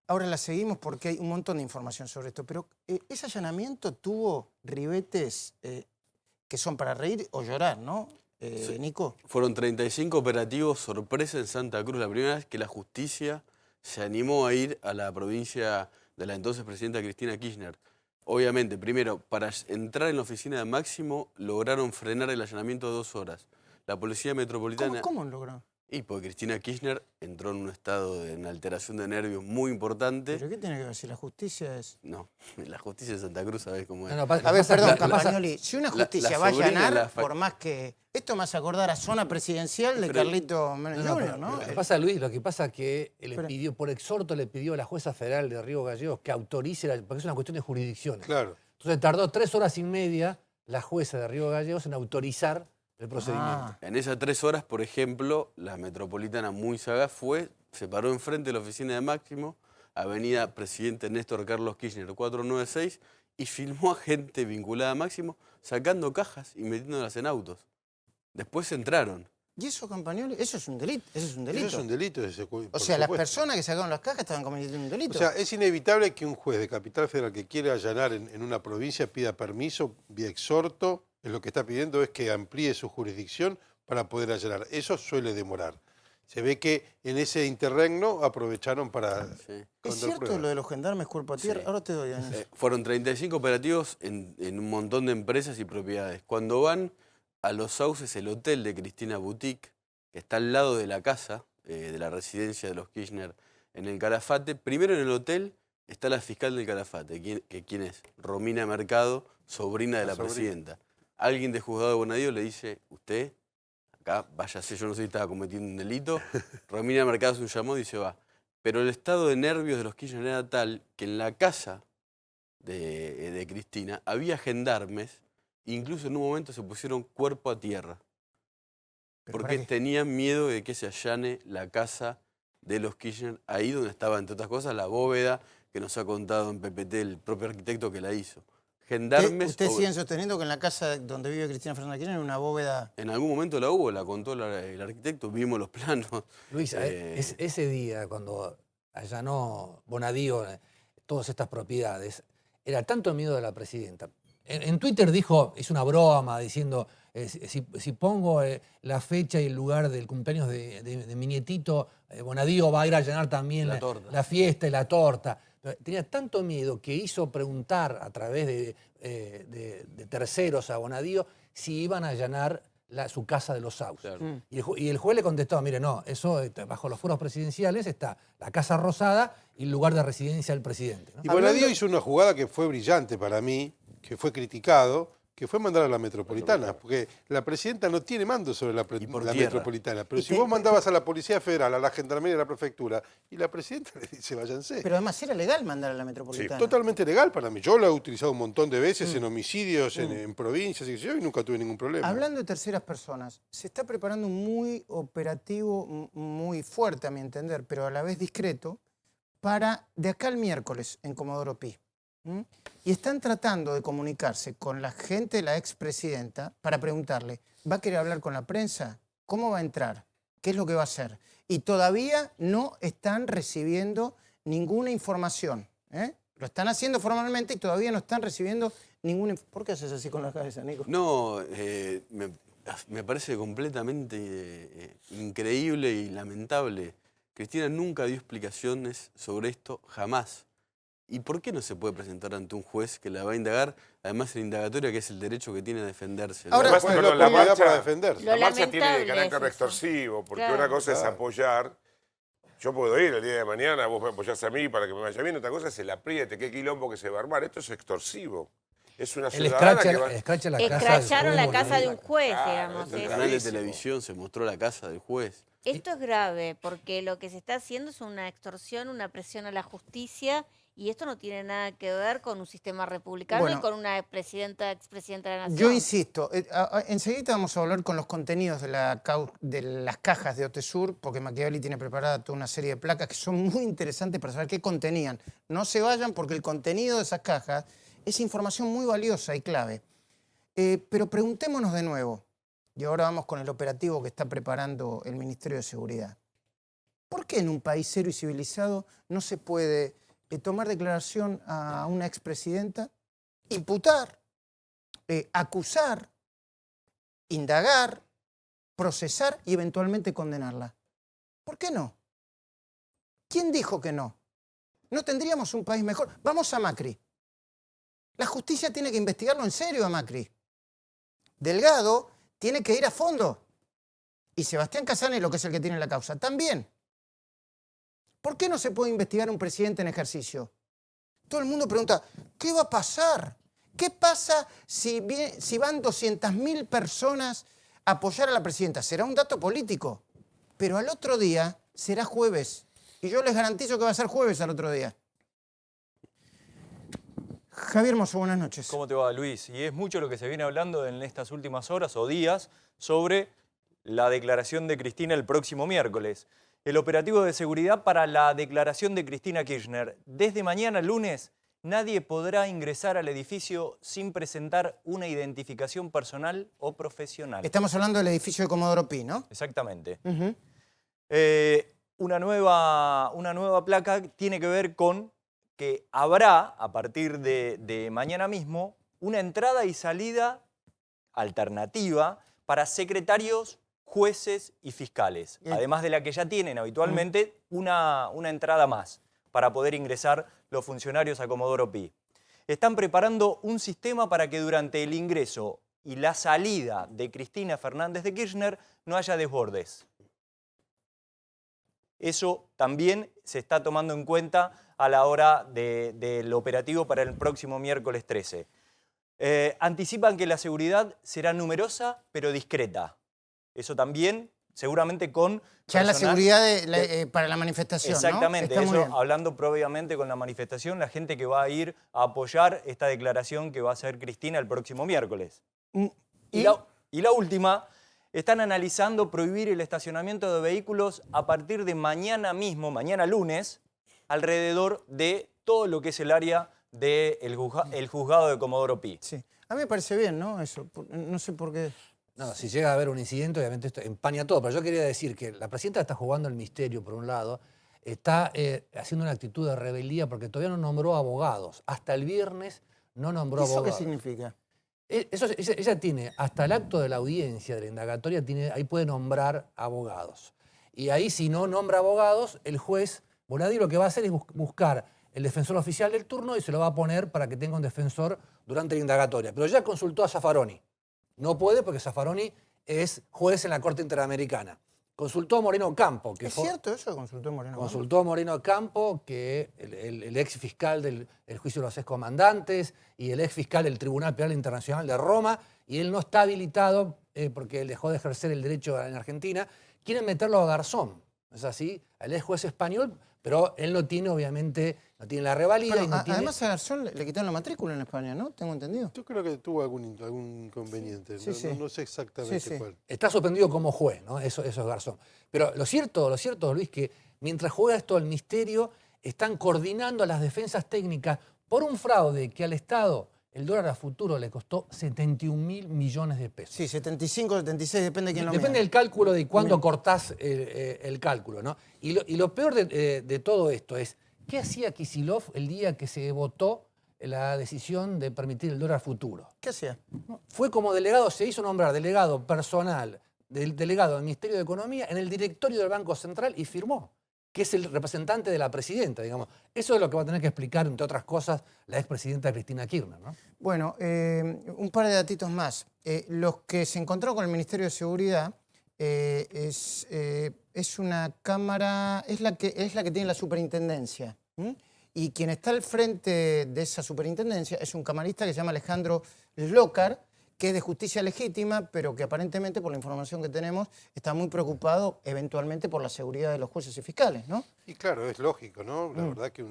Ahora la seguimos porque hay un montón de información sobre esto, pero ese allanamiento tuvo ribetes que son para reír o llorar, ¿no, Sí. Nico? Fueron 35 operativos sorpresa en Santa Cruz, la primera vez que la justicia se animó a ir a la provincia de la entonces presidenta Cristina Kirchner. Obviamente, primero, para entrar en la oficina de Máximo lograron frenar el allanamiento de 2 horas. La Policía Metropolitana... ¿Cómo logró? Y porque Cristina Kirchner entró en un estado de una alteración de nervios muy importante. ¿Pero qué tiene que ver si la justicia es...? No, la justicia de Santa Cruz, ¿sabés cómo es? A ver, perdón, Campagnoli, si una justicia va a allanar, por más que... Esto me hace acordar a zona presidencial de Carlito Menem Jr., ¿no? Lo que pasa, Luis, lo que pasa es que le pidió, por exhorto le pidió a la jueza federal de Río Gallegos que autorice, porque es una cuestión de jurisdicciones. Claro. Entonces tardó 3 horas y media la jueza de Río Gallegos en autorizar el procedimiento. En esas 3 horas, por ejemplo, la metropolitana muy sagaz se paró enfrente de la oficina de Máximo, avenida Presidente Néstor Carlos Kirchner 496, y filmó a gente vinculada a Máximo sacando cajas y metiéndolas en autos. Después entraron. ¿Y eso, Campagnoli? Eso es un delito. Eso es un delito. Eso es un delito. O sea, las personas que sacaron las cajas estaban cometiendo un delito. O sea, es inevitable que un juez de Capital Federal que quiera allanar en una provincia pida permiso vía exhorto. Lo que está pidiendo es que amplíe su jurisdicción para poder allanar. Eso suele demorar. Se ve que en ese interregno aprovecharon para... Sí. ¿Es cierto lo de los gendarmes cuerpo a tierra? Sí. Ahora te doy, Daniel. Fueron 35 operativos en un montón de empresas y propiedades. Cuando van a Los Sauces, el hotel de Cristina Boutique, que está al lado de la casa, de la residencia de los Kirchner en el Calafate, primero en el hotel está la fiscal del Calafate, ¿quién es? Romina Mercado, sobrina de la presidenta. Alguien de juzgado de Bonadío le dice, usted, acá, váyase, yo no sé si estaba cometiendo un delito. Romina Mercado hace un llamado y se va. Pero el estado de nervios de los Kirchner era tal que en la casa de Cristina había gendarmes, incluso en un momento se pusieron cuerpo a tierra. Porque tenían miedo de que se allane la casa de los Kirchner, ahí donde estaba, entre otras cosas, la bóveda que nos ha contado en PPT el propio arquitecto que la hizo. Gendarmes... ¿Ustedes siguen sosteniendo que en la casa donde vive Cristina Fernández de Kirchner hay una bóveda? En algún momento la hubo, la contó el arquitecto, vimos los planos. Luis, ese día cuando allanó Bonadío todas estas propiedades, era tanto miedo de la presidenta. En Twitter hizo una broma diciendo, si pongo la fecha y el lugar del cumpleaños de mi nietito, Bonadío va a ir a allanar también la fiesta y la torta. Tenía tanto miedo que hizo preguntar a través de terceros a Bonadío si iban a allanar su casa de Los Sauces. Claro. Y el juez le contestó, mire, no, eso bajo los fueros presidenciales está la Casa Rosada y el lugar de residencia del presidente, ¿no? Y Bonadío hizo una jugada que fue brillante para mí, que fue criticado, que fue mandar a la metropolitana, porque la presidenta no tiene mando sobre la metropolitana. Pero si vos mandabas a la Policía Federal, a la Gendarmería y a la Prefectura, y la presidenta le dice, váyanse. Pero además era legal mandar a la metropolitana. Sí, totalmente legal para mí. Yo lo he utilizado un montón de veces en homicidios, en provincias, y nunca tuve ningún problema. Hablando de terceras personas, se está preparando un muy operativo, muy fuerte a mi entender, pero a la vez discreto, para de acá al miércoles en Comodoro Pi. Y están tratando de comunicarse con la gente de la expresidenta para preguntarle, ¿va a querer hablar con la prensa? ¿Cómo va a entrar? ¿Qué es lo que va a hacer? Y todavía no están recibiendo ninguna información. Lo están haciendo formalmente y todavía no están recibiendo ninguna información. ¿Por qué haces así con la cabeza, Nico? No, me parece completamente increíble y lamentable. Cristina nunca dio explicaciones sobre esto, jamás. ¿Y por qué no se puede presentar ante un juez que la va a indagar? Además, en indagatoria, que es el derecho que tiene a defenderse. Ahora, pero la marcha para defenderse. La marcha tiene carácter extorsivo, porque una cosa es apoyar. Yo puedo ir el día de mañana, vos me apoyás a mí para que me vaya bien. Otra cosa es el apriete, qué quilombo que se va a armar. Esto es extorsivo. Es una ciudadana que va... Escracharon la casa de un juez, digamos. En el canal de televisión se mostró la casa del juez. Esto es grave, porque lo que se está haciendo es una extorsión, una presión a la justicia, y esto no tiene nada que ver con un sistema republicano y con una expresidenta de la Nación. Yo insisto, enseguida vamos a hablar con los contenidos de las cajas de Otesur, porque Machiavelli tiene preparada toda una serie de placas que son muy interesantes para saber qué contenían. No se vayan porque el contenido de esas cajas es información muy valiosa y clave. Pero preguntémonos de nuevo, y ahora vamos con el operativo que está preparando el Ministerio de Seguridad. ¿Por qué en un país serio y civilizado no se puede tomar declaración a una expresidenta, imputar, acusar, indagar, procesar y eventualmente condenarla? ¿Por qué no? ¿Quién dijo que no? ¿No tendríamos un país mejor? Vamos a Macri. La justicia tiene que investigarlo en serio a Macri. Delgado tiene que ir a fondo. Y Sebastián Casanelo, que es el que tiene la causa, también. ¿Por qué no se puede investigar a un presidente en ejercicio? Todo el mundo pregunta, ¿qué va a pasar? ¿Qué pasa si van 200.000 personas a apoyar a la presidenta? Será un dato político, pero al otro día será jueves. Y yo les garantizo que va a ser jueves al otro día. Javier Mozo, buenas noches. ¿Cómo te va, Luis? Y es mucho lo que se viene hablando en estas últimas horas o días sobre la declaración de Cristina el próximo miércoles. El operativo de seguridad para la declaración de Cristina Kirchner. Desde mañana, lunes, nadie podrá ingresar al edificio sin presentar una identificación personal o profesional. Estamos hablando del edificio de Comodoro Pi, ¿no? Exactamente. Una nueva placa tiene que ver con que habrá, a partir de mañana mismo, una entrada y salida alternativa para secretarios, jueces y fiscales, además de la que ya tienen habitualmente una entrada más para poder ingresar los funcionarios a Comodoro Pi. Están preparando un sistema para que durante el ingreso y la salida de Cristina Fernández de Kirchner no haya desbordes. Eso también se está tomando en cuenta a la hora del operativo para el próximo miércoles 13. Anticipan que la seguridad será numerosa pero discreta. Eso también, seguramente con... Ya la seguridad para la manifestación, exactamente, ¿no? eso hablando previamente con la manifestación, la gente que va a ir a apoyar esta declaración que va a hacer Cristina el próximo miércoles. Y la última, están analizando prohibir el estacionamiento de vehículos a partir de mañana mismo, mañana lunes, alrededor de todo lo que es el área del juzgado de Comodoro Pi. Sí, a mí me parece bien, ¿no? Eso, no sé por qué... No, si llega a haber un incidente, obviamente esto empaña todo. Pero yo quería decir que la presidenta está jugando el misterio, por un lado, está haciendo una actitud de rebeldía porque todavía no nombró abogados. Hasta el viernes no nombró abogados. ¿Eso qué significa? Ella tiene, hasta el acto de la audiencia, de la indagatoria, ahí puede nombrar abogados. Y ahí, si no nombra abogados, el juez Bonadío lo que va a hacer es buscar el defensor oficial del turno y se lo va a poner para que tenga un defensor durante la indagatoria. Pero ya consultó a Zaffaroni. No puede porque Zaffaroni es juez en la Corte Interamericana. Consultó a Moreno Campo. ¿Es cierto eso? ¿Consultó a Moreno Campo? Consultó a Moreno Campo, que el ex fiscal del juicio de los excomandantes y el ex fiscal del Tribunal Penal Internacional de Roma, y él no está habilitado porque él dejó de ejercer el derecho en Argentina. Quieren meterlo a Garzón, ¿es así? El ex juez español, pero él no tiene, obviamente, no tiene la revalida. Pero, y no tiene... Además a Garzón le quitaron la matrícula en España, ¿no? Tengo entendido. Yo creo que tuvo algún inconveniente, sí. No sé exactamente cuál. Está suspendido como juez, ¿no? Eso es Garzón. Pero lo cierto, Luis, que mientras juega esto el misterio, están coordinando las defensas técnicas por un fraude que al Estado, el dólar a futuro, le costó 71.000 millones de pesos. Sí, 75, 76, depende de quién lo mida. Depende del cálculo de cuándo cortás el cálculo, ¿no? Y lo peor de todo esto es, ¿qué hacía Kicillof el día que se votó la decisión de permitir el dólar futuro? ¿Qué hacía? Fue como delegado, se hizo nombrar delegado personal, delegado del Ministerio de Economía en el directorio del Banco Central y firmó, que es el representante de la presidenta, digamos. Eso es lo que va a tener que explicar, entre otras cosas, la expresidenta Cristina Kirchner, ¿no? Bueno, un par de datitos más. Los que se encontraron con el Ministerio de Seguridad es una cámara, es la que tiene la superintendencia. Y quien está al frente de esa superintendencia es un camarista que se llama Alejandro Slokar, que es de justicia legítima, pero que aparentemente, por la información que tenemos, está muy preocupado eventualmente por la seguridad de los jueces y fiscales, ¿no? Y claro, es lógico, ¿no? La verdad que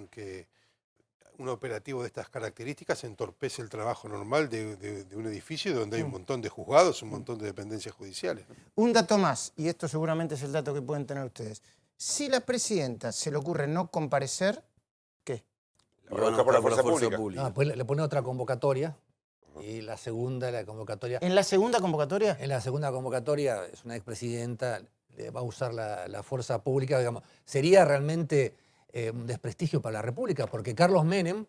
un operativo de estas características entorpece el trabajo normal de un edificio donde hay un montón de juzgados, un montón de dependencias judiciales, ¿no? Un dato más, y esto seguramente es el dato que pueden tener ustedes. Si la presidenta se le ocurre no comparecer, ¿qué? La pregunta por la fuerza pública. No, pues le pone otra convocatoria. Y la segunda, la convocatoria... ¿En la segunda convocatoria? En la segunda convocatoria es una expresidenta, va a usar la fuerza pública, digamos. Sería realmente un desprestigio para la República, porque Carlos Menem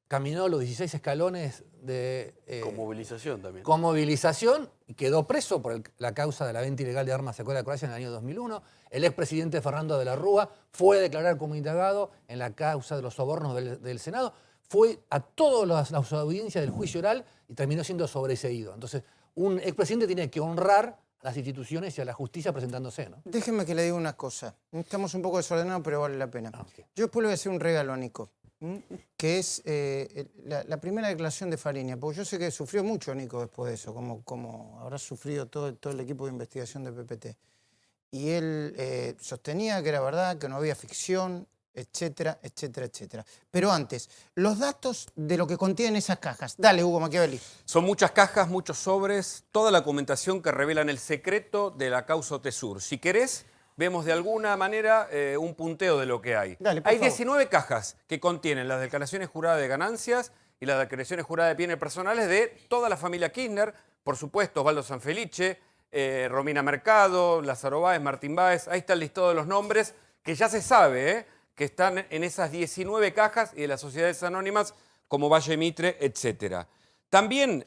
caminó los 16 escalones de... con movilización también. Con movilización y quedó preso por la causa de la venta ilegal de armas a Croacia en el año 2001. El expresidente Fernando de la Rúa fue a declarar como indagado en la causa de los sobornos del Senado. Fue a todas las audiencias del juicio oral y terminó siendo sobreseído. Entonces, un expresidente tiene que honrar a las instituciones y a la justicia presentándose, ¿no? Déjeme que le diga una cosa. Estamos un poco desordenados, pero vale la pena. Yo después le voy a hacer un regalo a Nico, que es la primera declaración de Fariña, porque yo sé que sufrió mucho Nico después de eso, como habrá sufrido todo el equipo de investigación de PPT. Y él sostenía que era verdad, que no había ficción, etcétera, etcétera, etcétera. Pero antes, los datos de lo que contienen esas cajas. Dale, Hugo Machiavelli. Son muchas cajas, muchos sobres, toda la documentación que revelan el secreto de la causa Otesur. Si querés, vemos de alguna manera un punteo de lo que hay. Dale, hay 19 cajas que contienen las declaraciones juradas de ganancias y las declaraciones juradas de bienes personales de toda la familia Kirchner, por supuesto, Osvaldo Sanfelice, Romina Mercado, Lázaro Báez, Martín Báez. Ahí está el listado de los nombres que ya se sabe, que están en esas 19 cajas y de las sociedades anónimas como Valle Mitre, etc. También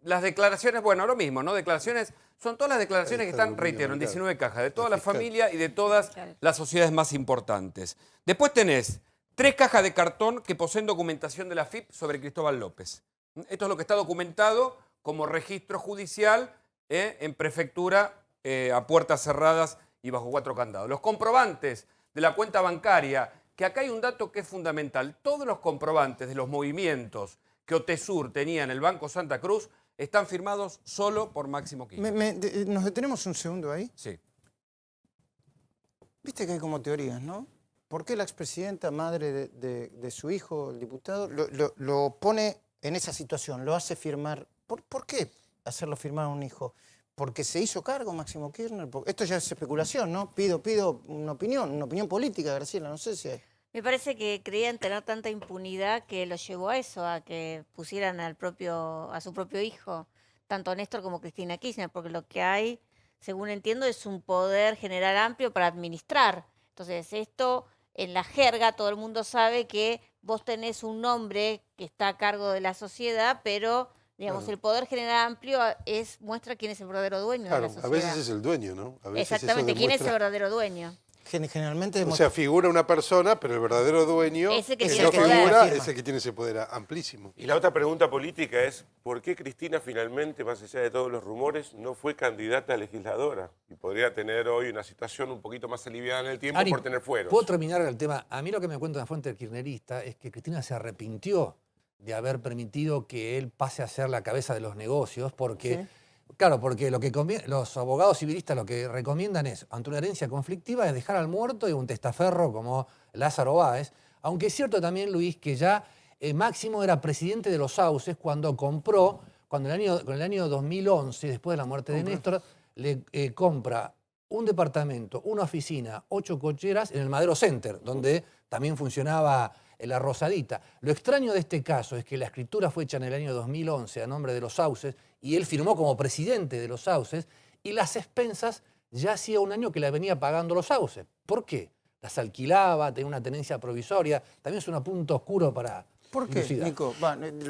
las declaraciones, bueno, lo mismo, ¿no? Declaraciones, son todas las declaraciones que están, reitero, en 19 cajas, de toda la familia y de todas las sociedades más importantes. Después tenés 3 cajas de cartón que poseen documentación de la FIP sobre Cristóbal López. Esto es lo que está documentado como registro judicial en prefectura a puertas cerradas y bajo 4 candados. Los comprobantes de la cuenta bancaria, que acá hay un dato que es fundamental. Todos los comprobantes de los movimientos que Otesur tenía en el Banco Santa Cruz están firmados solo por Máximo Kirchner. ¿Nos detenemos un segundo ahí? Sí. Viste que hay como teorías, ¿no? ¿Por qué la expresidenta, madre de su hijo, el diputado, lo pone en esa situación, lo hace firmar? ¿Por qué hacerlo firmar a un hijo? ¿Porque se hizo cargo Máximo Kirchner? Esto ya es especulación, ¿no? Pido una opinión política, Graciela, no sé si hay. Me parece que creían tener tanta impunidad que lo llevó a eso, a que pusieran a su propio hijo, tanto Néstor como Cristina Kirchner, porque lo que hay, según entiendo, es un poder general amplio para administrar. Entonces, esto, en la jerga, todo el mundo sabe que vos tenés un nombre que está a cargo de la sociedad, pero, digamos, el poder general amplio muestra quién es el verdadero dueño de la sociedad. A veces es el dueño, ¿no? A veces exactamente, quién es el verdadero dueño. Generalmente o sea, figura una persona, pero el verdadero dueño ese que no figura, es el que tiene ese poder amplísimo. Y la otra pregunta política es, ¿por qué Cristina finalmente, más allá de todos los rumores, no fue candidata a legisladora? Y podría tener hoy una situación un poquito más aliviada en el tiempo por tener fueros. ¿Puedo terminar el tema? A mí lo que me cuenta una fuente kirchnerista es que Cristina se arrepintió de haber permitido que él pase a ser la cabeza de los negocios, porque... ¿Sí? Claro, porque los abogados civilistas lo que recomiendan es, ante una herencia conflictiva, es dejar al muerto y un testaferro como Lázaro Báez. Aunque es cierto también, Luis, que ya Máximo era presidente de los Sauces cuando en el año 2011, después de la muerte de Néstor, le compra un departamento, una oficina, 8 cocheras en el Madero Center, donde también funcionaba la Rosadita. Lo extraño de este caso es que la escritura fue hecha en el año 2011 a nombre de los Sauces y él firmó como presidente de los Sauces y las expensas ya hacía un año que las venía pagando los Sauces. ¿Por qué? Las alquilaba, tenía una tenencia provisoria. También es un punto oscuro para... ¿Por qué, Nico?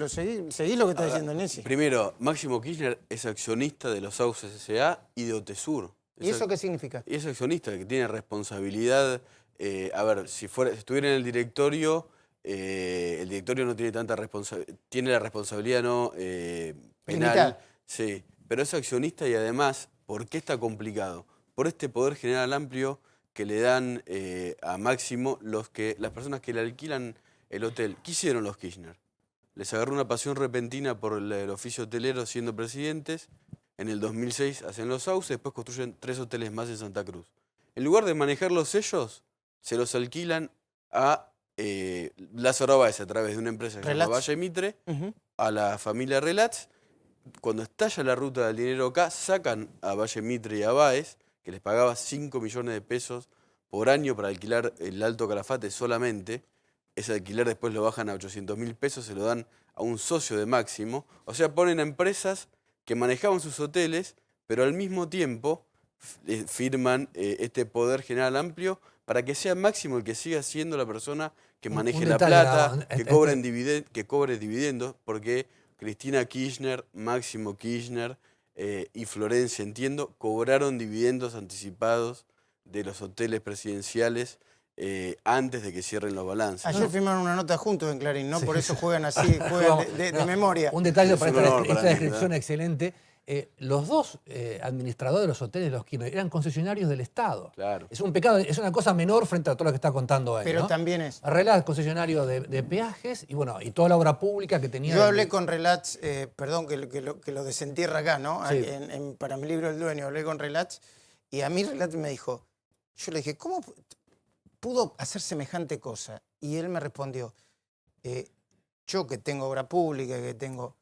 Seguís lo que está diciendo Nessi. Primero, Máximo Kirchner es accionista de los Sauces S.A. y de Otesur. ¿Y eso qué significa? Y es accionista, que tiene responsabilidad. A ver, si estuviera en el directorio no tiene tanta responsabilidad, tiene la responsabilidad no penal. Sí, pero es accionista y además, ¿por qué está complicado? Por este poder general amplio que le dan a Máximo las personas que le alquilan el hotel. ¿Qué hicieron los Kirchner? Les agarró una pasión repentina por el oficio hotelero siendo presidentes. En el 2006 hacen los Sauces, después construyen 3 hoteles más en Santa Cruz. En lugar de manejarlos ellos, se los alquilan a Lázaro Báez a través de una empresa que se llama Valle Mitre, a la familia Relats. Cuando estalla la ruta del dinero acá, sacan a Valle Mitre y a Báez, que les pagaba 5 millones de pesos por año para alquilar el Alto Calafate solamente, ese alquiler después lo bajan a 800.000 pesos, se lo dan a un socio de Máximo. O sea, ponen a empresas que manejaban sus hoteles, pero al mismo tiempo firman este poder general amplio para que sea Máximo el que siga siendo la persona que maneje la plata, que cobre dividendos, porque Cristina Kirchner, Máximo Kirchner y Florencia, entiendo, cobraron dividendos anticipados de los hoteles presidenciales antes de que cierren los balances. Ayer firmaron una nota juntos en Clarín, ¿no? Sí. Por eso juegan así, juegan de memoria. Un detalle para esta descripción excelente. Los dos administradores de los hoteles de los Kirchner eran concesionarios del Estado. Claro. Es un pecado, es una cosa menor frente a todo lo que está contando él. Pero ¿no? también es. Relats, concesionario de peajes y bueno, y toda la obra pública que tenía. Yo hablé con Relats, perdón que lo desentierra acá, ¿no? Sí. Para mi libro El Dueño, hablé con Relats y a mí Relats me dijo, yo le dije, ¿cómo pudo hacer semejante cosa? Y él me respondió, yo que tengo obra pública, que tengo...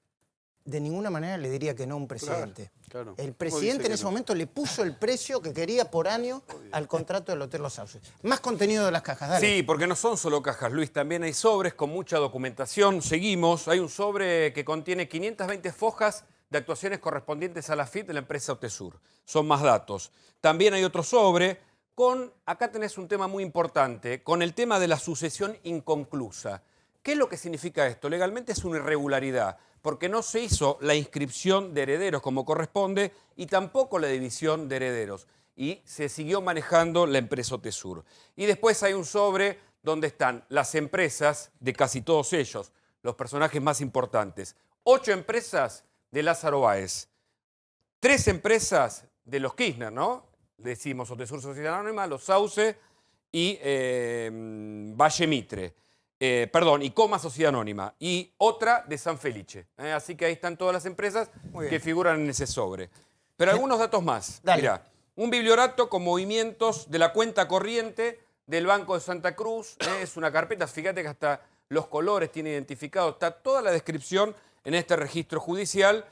De ninguna manera le diría que no a un presidente. Claro. El presidente en ese momento le puso el precio que quería por año al contrato del Hotel Los Sauces. Más contenido de las cajas, dale. Sí, porque no son solo cajas, Luis, también hay sobres con mucha documentación. Seguimos, hay un sobre que contiene 520 fojas de actuaciones correspondientes a la FIP de la empresa Otesur. Son más datos. También hay otro sobre con, acá tenés un tema muy importante, con el tema de la sucesión inconclusa. ¿Qué es lo que significa esto? Legalmente es una irregularidad, porque no se hizo la inscripción de herederos como corresponde y tampoco la división de herederos. Y se siguió manejando la empresa Otesur. Y después hay un sobre donde están las empresas de casi todos ellos, los personajes más importantes. 8 empresas de Lázaro Báez, 3 empresas de los Kirchner, ¿no? Decimos Otesur Sociedad Anónima, Los Sauce y Valle Mitre. Y Coma Sociedad Anónima, y otra de San Felice. Así que ahí están todas las empresas que figuran en ese sobre. Pero algunos datos más. Mirá, un bibliorato con movimientos de la cuenta corriente del Banco de Santa Cruz. Es una carpeta, fíjate que hasta los colores tiene identificado. Está toda la descripción en este registro judicial.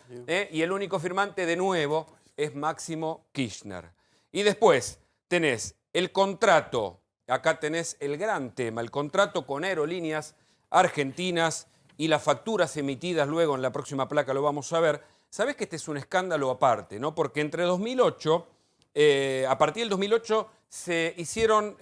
Y el único firmante, de nuevo, es Máximo Kirchner. Y después tenés el contrato. Acá tenés el gran tema, el contrato con Aerolíneas Argentinas y las facturas emitidas luego en la próxima placa lo vamos a ver. Sabés que este es un escándalo aparte, ¿no? Porque entre 2008, a partir del 2008 se hicieron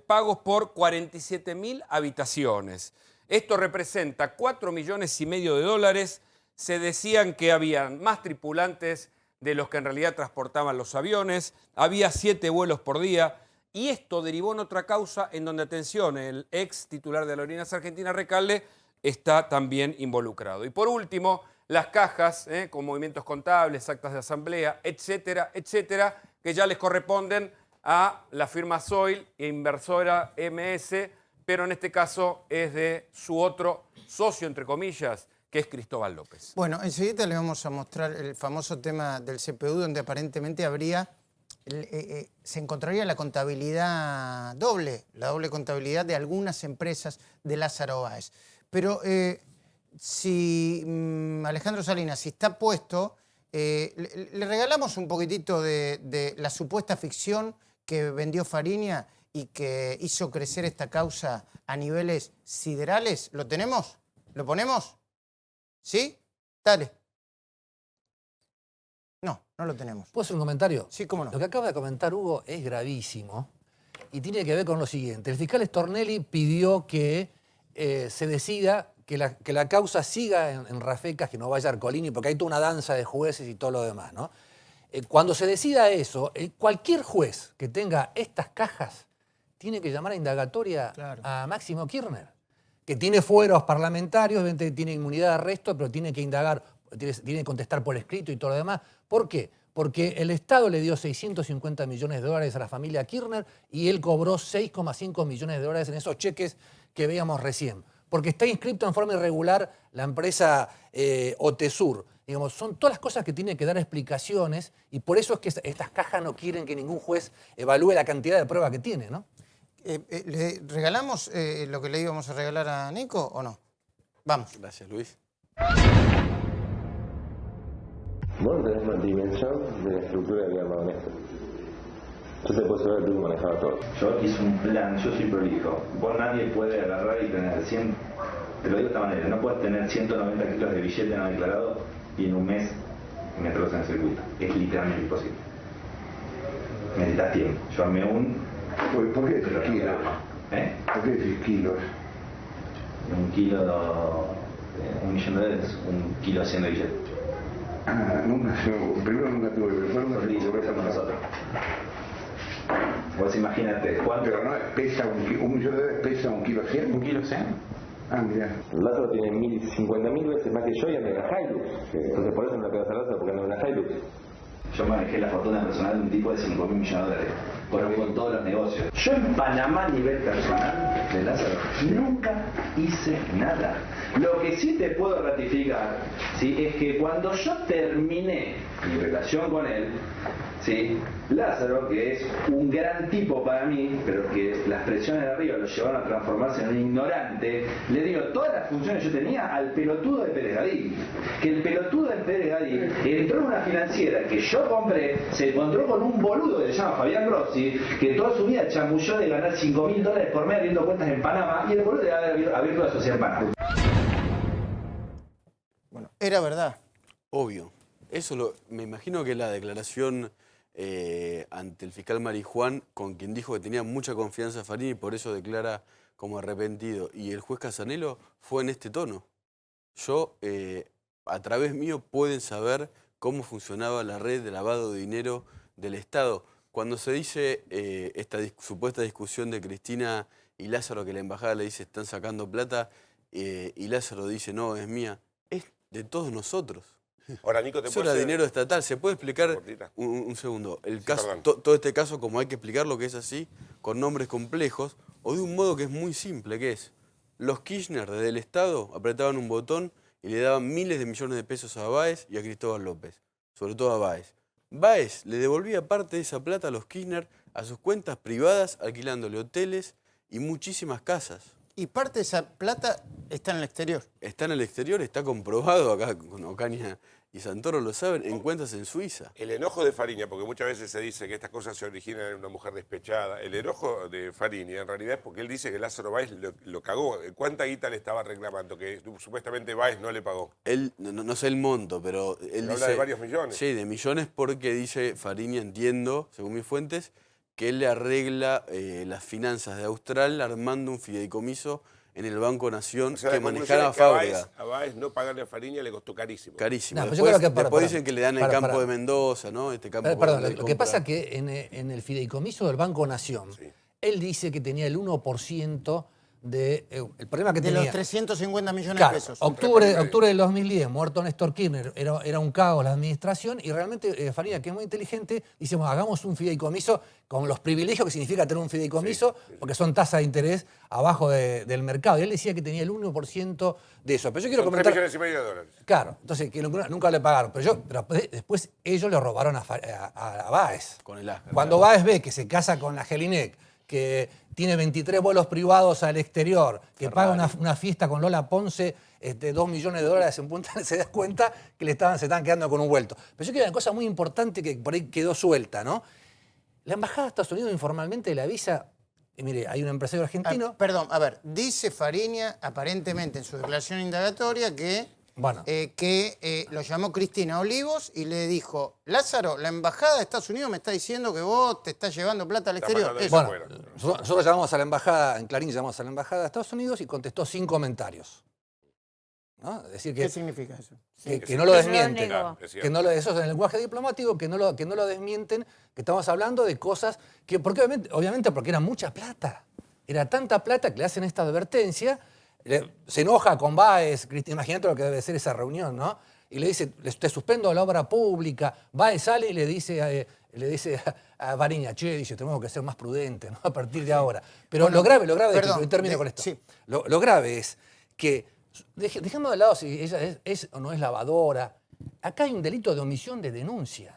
pagos por 47.000 habitaciones. Esto representa 4,5 millones de dólares. Se decían que habían más tripulantes de los que en realidad transportaban los aviones. Había 7 vuelos por día. Y esto derivó en otra causa en donde, atención, el ex titular de Aerolíneas Argentinas, Recalde, está también involucrado. Y por último, las cajas con movimientos contables, actas de asamblea, etcétera, etcétera, que ya les corresponden a la firma Soil e inversora MS, pero en este caso es de su otro socio, entre comillas, que es Cristóbal López. Bueno, enseguida le vamos a mostrar el famoso tema del CPU, donde aparentemente habría... se encontraría la contabilidad doble, la doble contabilidad de algunas empresas de Lázaro Báez. Pero si Alejandro Salinas, si está puesto, le regalamos un poquitito de la supuesta ficción que vendió Fariña y que hizo crecer esta causa a niveles siderales. ¿Lo tenemos? ¿Lo ponemos? ¿Sí? Dale. No lo tenemos. ¿Puedo hacer un comentario? Sí, cómo no. Lo que acaba de comentar Hugo es gravísimo y tiene que ver con lo siguiente. El fiscal Stornelli pidió que se decida que la causa siga en Rafecas, que no vaya a Arcolini, porque hay toda una danza de jueces y todo lo demás, ¿no? Cuando se decida eso, cualquier juez que tenga estas cajas tiene que llamar a indagatoria a Máximo Kirchner, que tiene fueros parlamentarios, tiene inmunidad de arresto, pero tiene que indagar, tiene que contestar por escrito y todo lo demás. ¿Por qué? Porque el Estado le dio 650 millones de dólares a la familia Kirchner y él cobró 6,5 millones de dólares en esos cheques que veíamos recién. Porque está inscripto en forma irregular la empresa Otesur. Digamos, son todas las cosas que tienen que dar explicaciones y por eso es que estas cajas no quieren que ningún juez evalúe la cantidad de prueba que tiene, ¿no? ¿Le regalamos lo que le íbamos a regalar a Nico o no? Vamos. Gracias, Luis. Vos tenés una dimensión de la estructura de Guillermo Ernesto. Yo te puedo asegurar que tú manejabas todo. Yo hice un plan, yo soy prolijo. Vos nadie puede agarrar y tener 100, te lo digo de esta manera, no puedes tener 190 kilos de billete no declarado y en un mes meterlos en el circuito. Es literalmente imposible. Necesitas tiempo. Yo armé ¿Por qué 3 kilos? ¿Por qué 3 kilos? Un kilo, $1 millón, $1 kilo 100 de billete. Primero nunca tuve, pero después nunca tuve con nosotros. Vos imagínate, ¿cuánto? Pero no, pesa $1 millón, pesa $1 kilo 100. ¿1 kilo 100? Ah, mirá. Lázaro tiene 50.000 veces más que yo y anda en la Hilux. Entonces por eso no le pegas a Lázaro, porque anda en la Hilux. Yo manejé la fortuna personal de un tipo de $5.000 millones, con todos los negocios. Yo en Panamá a nivel personal de Lázaro nunca hice nada. Lo que sí te puedo ratificar, ¿sí?, es que cuando yo terminé mi relación con él, ¿sí?, Lázaro, que es un gran tipo para mí, pero que las presiones de arriba lo llevaron a transformarse en un ignorante, le dio todas las funciones que yo tenía al pelotudo de Pérez Gadí. Que el pelotudo de Pérez Gadí entró en una financiera que yo compré, se encontró con un boludo que se llama Fabián Rossi, que toda su vida chamulló de ganar $5.000 por mes abriendo cuentas en Panamá, y el boludo de haber abierto la sociedad en Panamá. Bueno, era verdad. Obvio. Me imagino que la declaración ante el fiscal Marijuán, con quien dijo que tenía mucha confianza en Farini y por eso declara como arrepentido, y el juez Casanelo, fue en este tono. A través mío pueden saber cómo funcionaba la red de lavado de dinero del Estado. Cuando se dice esta supuesta discusión de Cristina y Lázaro, que la embajada le dice están sacando plata, y Lázaro dice no, es mía, es de todos nosotros. Ahora, Nico, Eso era dinero estatal. ¿Se puede explicar un segundo? El caso, todo este caso, como hay que explicarlo que es así, con nombres complejos, o de un modo que es muy simple, que es, los Kirchner desde el Estado apretaban un botón y le daban miles de millones de pesos a Báez y a Cristóbal López, sobre todo a Báez. Báez le devolvía parte de esa plata a los Kirchner a sus cuentas privadas, alquilándole hoteles y muchísimas casas. Y parte de esa plata está en el exterior. Está en el exterior, está comprobado acá con Ocaña y Santoro, lo saben, en cuentas en Suiza. El enojo de Fariña, porque muchas veces se dice que estas cosas se originan en una mujer despechada, el enojo de Fariña en realidad es porque él dice que Lázaro Báez lo cagó. ¿Cuánta guita le estaba reclamando? Que supuestamente Báez no le pagó. Él, no sé el monto, pero él dice... Habla de varios millones. Sí, de millones, porque dice Fariña, entiendo, según mis fuentes, que él le arregla las finanzas de Austral armando un fideicomiso en el Banco Nación, o sea, que manejara a Fábrega. A Báez no pagarle a Fariña le costó carísimo. Carísimo. No, después dicen que le dan el campo de Mendoza, ¿no? Este campo perdón, lo que pasa es que en el fideicomiso del Banco Nación, él dice que tenía el 1% de... el problema que de tenía... los 350 millones claro, de pesos. Octubre del 2010, muerto Néstor Kirchner, era un caos la administración, y realmente Fariña, que es muy inteligente, dice, bueno, hagamos un fideicomiso con los privilegios que significa tener un fideicomiso, porque son tasas de interés abajo del mercado. Y él decía que tenía el 1% de eso. Pero yo quiero comentar... $3,5 millones. Claro, entonces que nunca le pagaron. Pero después ellos le robaron a Báez. Con el AFA. Cuando Báez ve que se casa con la Jelinek, que tiene 23 vuelos privados al exterior, que paga una fiesta con Lola Ponce, $2 millones en Punta, se da cuenta que se están quedando con un vuelto. Pero yo quiero una cosa muy importante que por ahí quedó suelta, ¿no? La Embajada de Estados Unidos informalmente le avisa, mire, hay un empresario argentino... Perdón, a ver, dice Fariña, aparentemente en su declaración indagatoria, que lo llamó Cristina Olivos y le dijo, Lázaro, la Embajada de Estados Unidos me está diciendo que vos te estás llevando plata al exterior. Bueno, nosotros llamamos a la Embajada, en Clarín llamamos a la Embajada de Estados Unidos y contestó sin comentarios. ¿No? Es decir, ¿qué significa eso? Que no lo desmienten. Eso es en el lenguaje diplomático, que no lo desmienten, que estamos hablando de cosas que, obviamente porque era mucha plata. Era tanta plata que le hacen esta advertencia. Se enoja con Báez, imagínate lo que debe ser esa reunión, ¿no? Y le dice, te suspendo la obra pública. Báez sale y le dice a Fariña, che, dice, tenemos que ser más prudentes, ¿no? A partir de ahora. Pero lo grave, y termino con esto. Sí. Lo grave es que, dejemos de lado si ella es o no es lavadora, acá hay un delito de omisión de denuncia.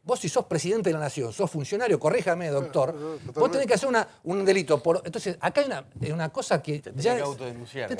Vos si sos presidente de la nación, sos funcionario, corríjame, doctor, vos tenés que hacer un delito. Entonces, acá hay una cosa que... Tiene que autodenunciar.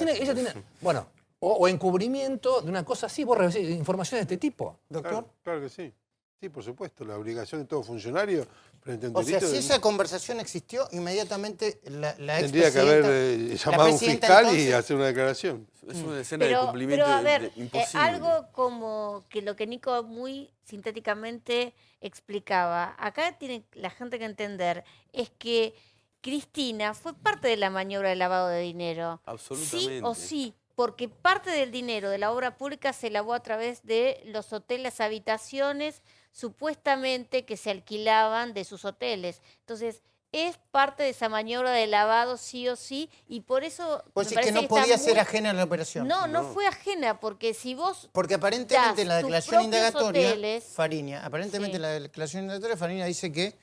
Bueno, o encubrimiento de una cosa así. Vos recibís información de este tipo. Doctor. Claro que sí. Sí, por supuesto, la obligación de todo funcionario frente a un O sea, delito... si esa conversación existió, inmediatamente la tendría que haber llamado a un fiscal y hacer una declaración. Es una escena de cumplimiento pero a ver, imposible. algo como que lo que Nico muy sintéticamente explicaba, acá tiene la gente que entender, es que Cristina fue parte de la maniobra de lavado de dinero. Absolutamente. Sí o sí, porque parte del dinero de la obra pública se lavó a través de los hoteles, habitaciones, supuestamente que se alquilaban de sus hoteles. Entonces, es parte de esa maniobra de lavado sí o sí, y por eso... Pues es que no podía ser ajena a la operación. No fue ajena, porque si vos... Porque aparentemente la declaración indagatoria, hoteles, Fariña, la declaración indagatoria, Fariña dice que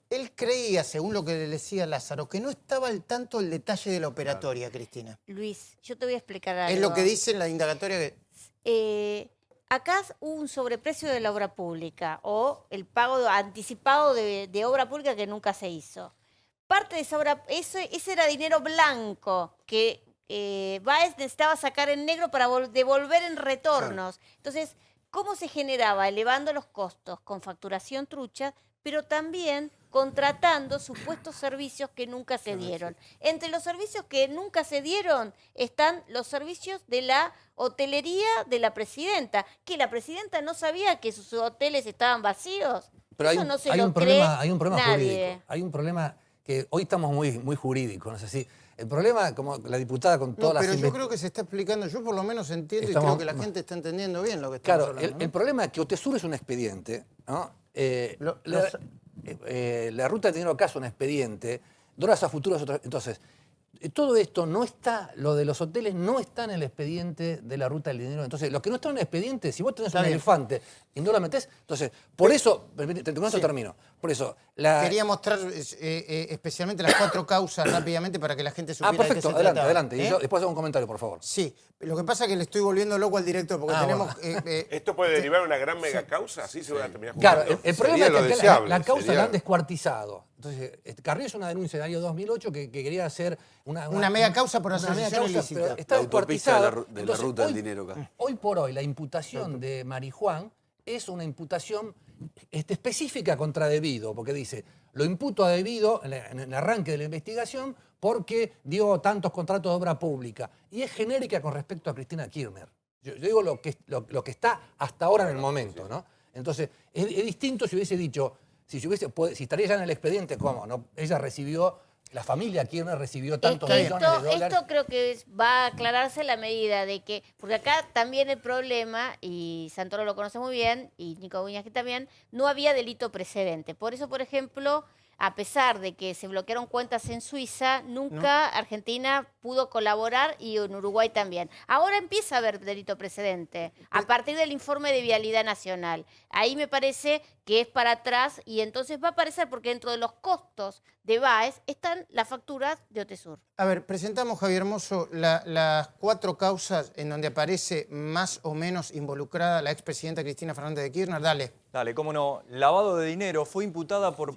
él creía, según lo que le decía Lázaro, que no estaba al tanto el detalle de la operatoria, Cristina. Luis, yo te voy a explicar algo. Es lo que dice en la indagatoria que... Acá hubo un sobreprecio de la obra pública o el pago anticipado de obra pública que nunca se hizo. Parte de esa obra, ese era dinero blanco que Báez necesitaba sacar en negro para devolver en retornos. Entonces, ¿cómo se generaba? Elevando los costos con facturación trucha, pero también contratando supuestos servicios que nunca se dieron. Entre los servicios que nunca se dieron están los servicios de la hotelería de la presidenta, que la presidenta no sabía que sus hoteles estaban vacíos. Pero Eso no se lo cree hay un problema nadie. jurídico. Hay un problema que hoy estamos muy jurídicos, no sé si. El problema, como la diputada con todas pero las... yo creo que se está explicando, yo por lo menos entiendo y creo que la gente está entendiendo bien lo que estamos hablando. Claro, el problema es que Otesur es un expediente, ¿no? La ruta de dinero acá es un expediente, Doras a futuro es otro. Entonces, todo esto no está, lo de los hoteles no está en el expediente de la ruta del dinero. Entonces, lo que no está en el expediente, si vos tenés un elefante y no lo metés, entonces, por eso, termino. Por eso, quería mostrar especialmente las 4 causas rápidamente para que la gente supiera perfecto, de qué se adelante, trataba. adelante. Y yo después hago un comentario, por favor. Sí, lo que pasa es que le estoy volviendo loco al director porque tenemos... ¿Esto puede derivar en una gran mega causa? Así se va a terminar Claro, jugando. el problema es que acá la causa la han descuartizado. Entonces, Carrió es una denuncia del año 2008 que quería hacer una mega causa por asociación ilícita. Está descuartizado. De la ruta del dinero acá. Hoy por hoy, la imputación de Marijuán es una imputación específica contra Debido, porque dice, lo imputo a Debido en el arranque de la investigación porque dio tantos contratos de obra pública. Y es genérica con respecto a Cristina Kirchner. Yo digo lo que está hasta ahora en el momento, ¿no? Entonces, es distinto si hubiese dicho, si estaría ya en el expediente, ¿cómo? ¿No? Ella recibió, la familia Kirchner recibió tantos millones de dólares. Esto creo que va a aclararse la medida de que, porque acá también el problema, y Santoro lo conoce muy bien, y Nico Guiñazqui también, no había delito precedente. Por eso, por ejemplo, a pesar de que se bloquearon cuentas en Suiza, nunca Argentina pudo colaborar y en Uruguay también. Ahora empieza a haber delito precedente, a partir del informe de Vialidad Nacional. Ahí me parece que es para atrás y entonces va a aparecer porque dentro de los costos de Báez están las facturas de Otesur. A ver, presentamos, Javier Mozo, las 4 causas en donde aparece más o menos involucrada la expresidenta Cristina Fernández de Kirchner. Dale, cómo no. Lavado de dinero. Fue imputada por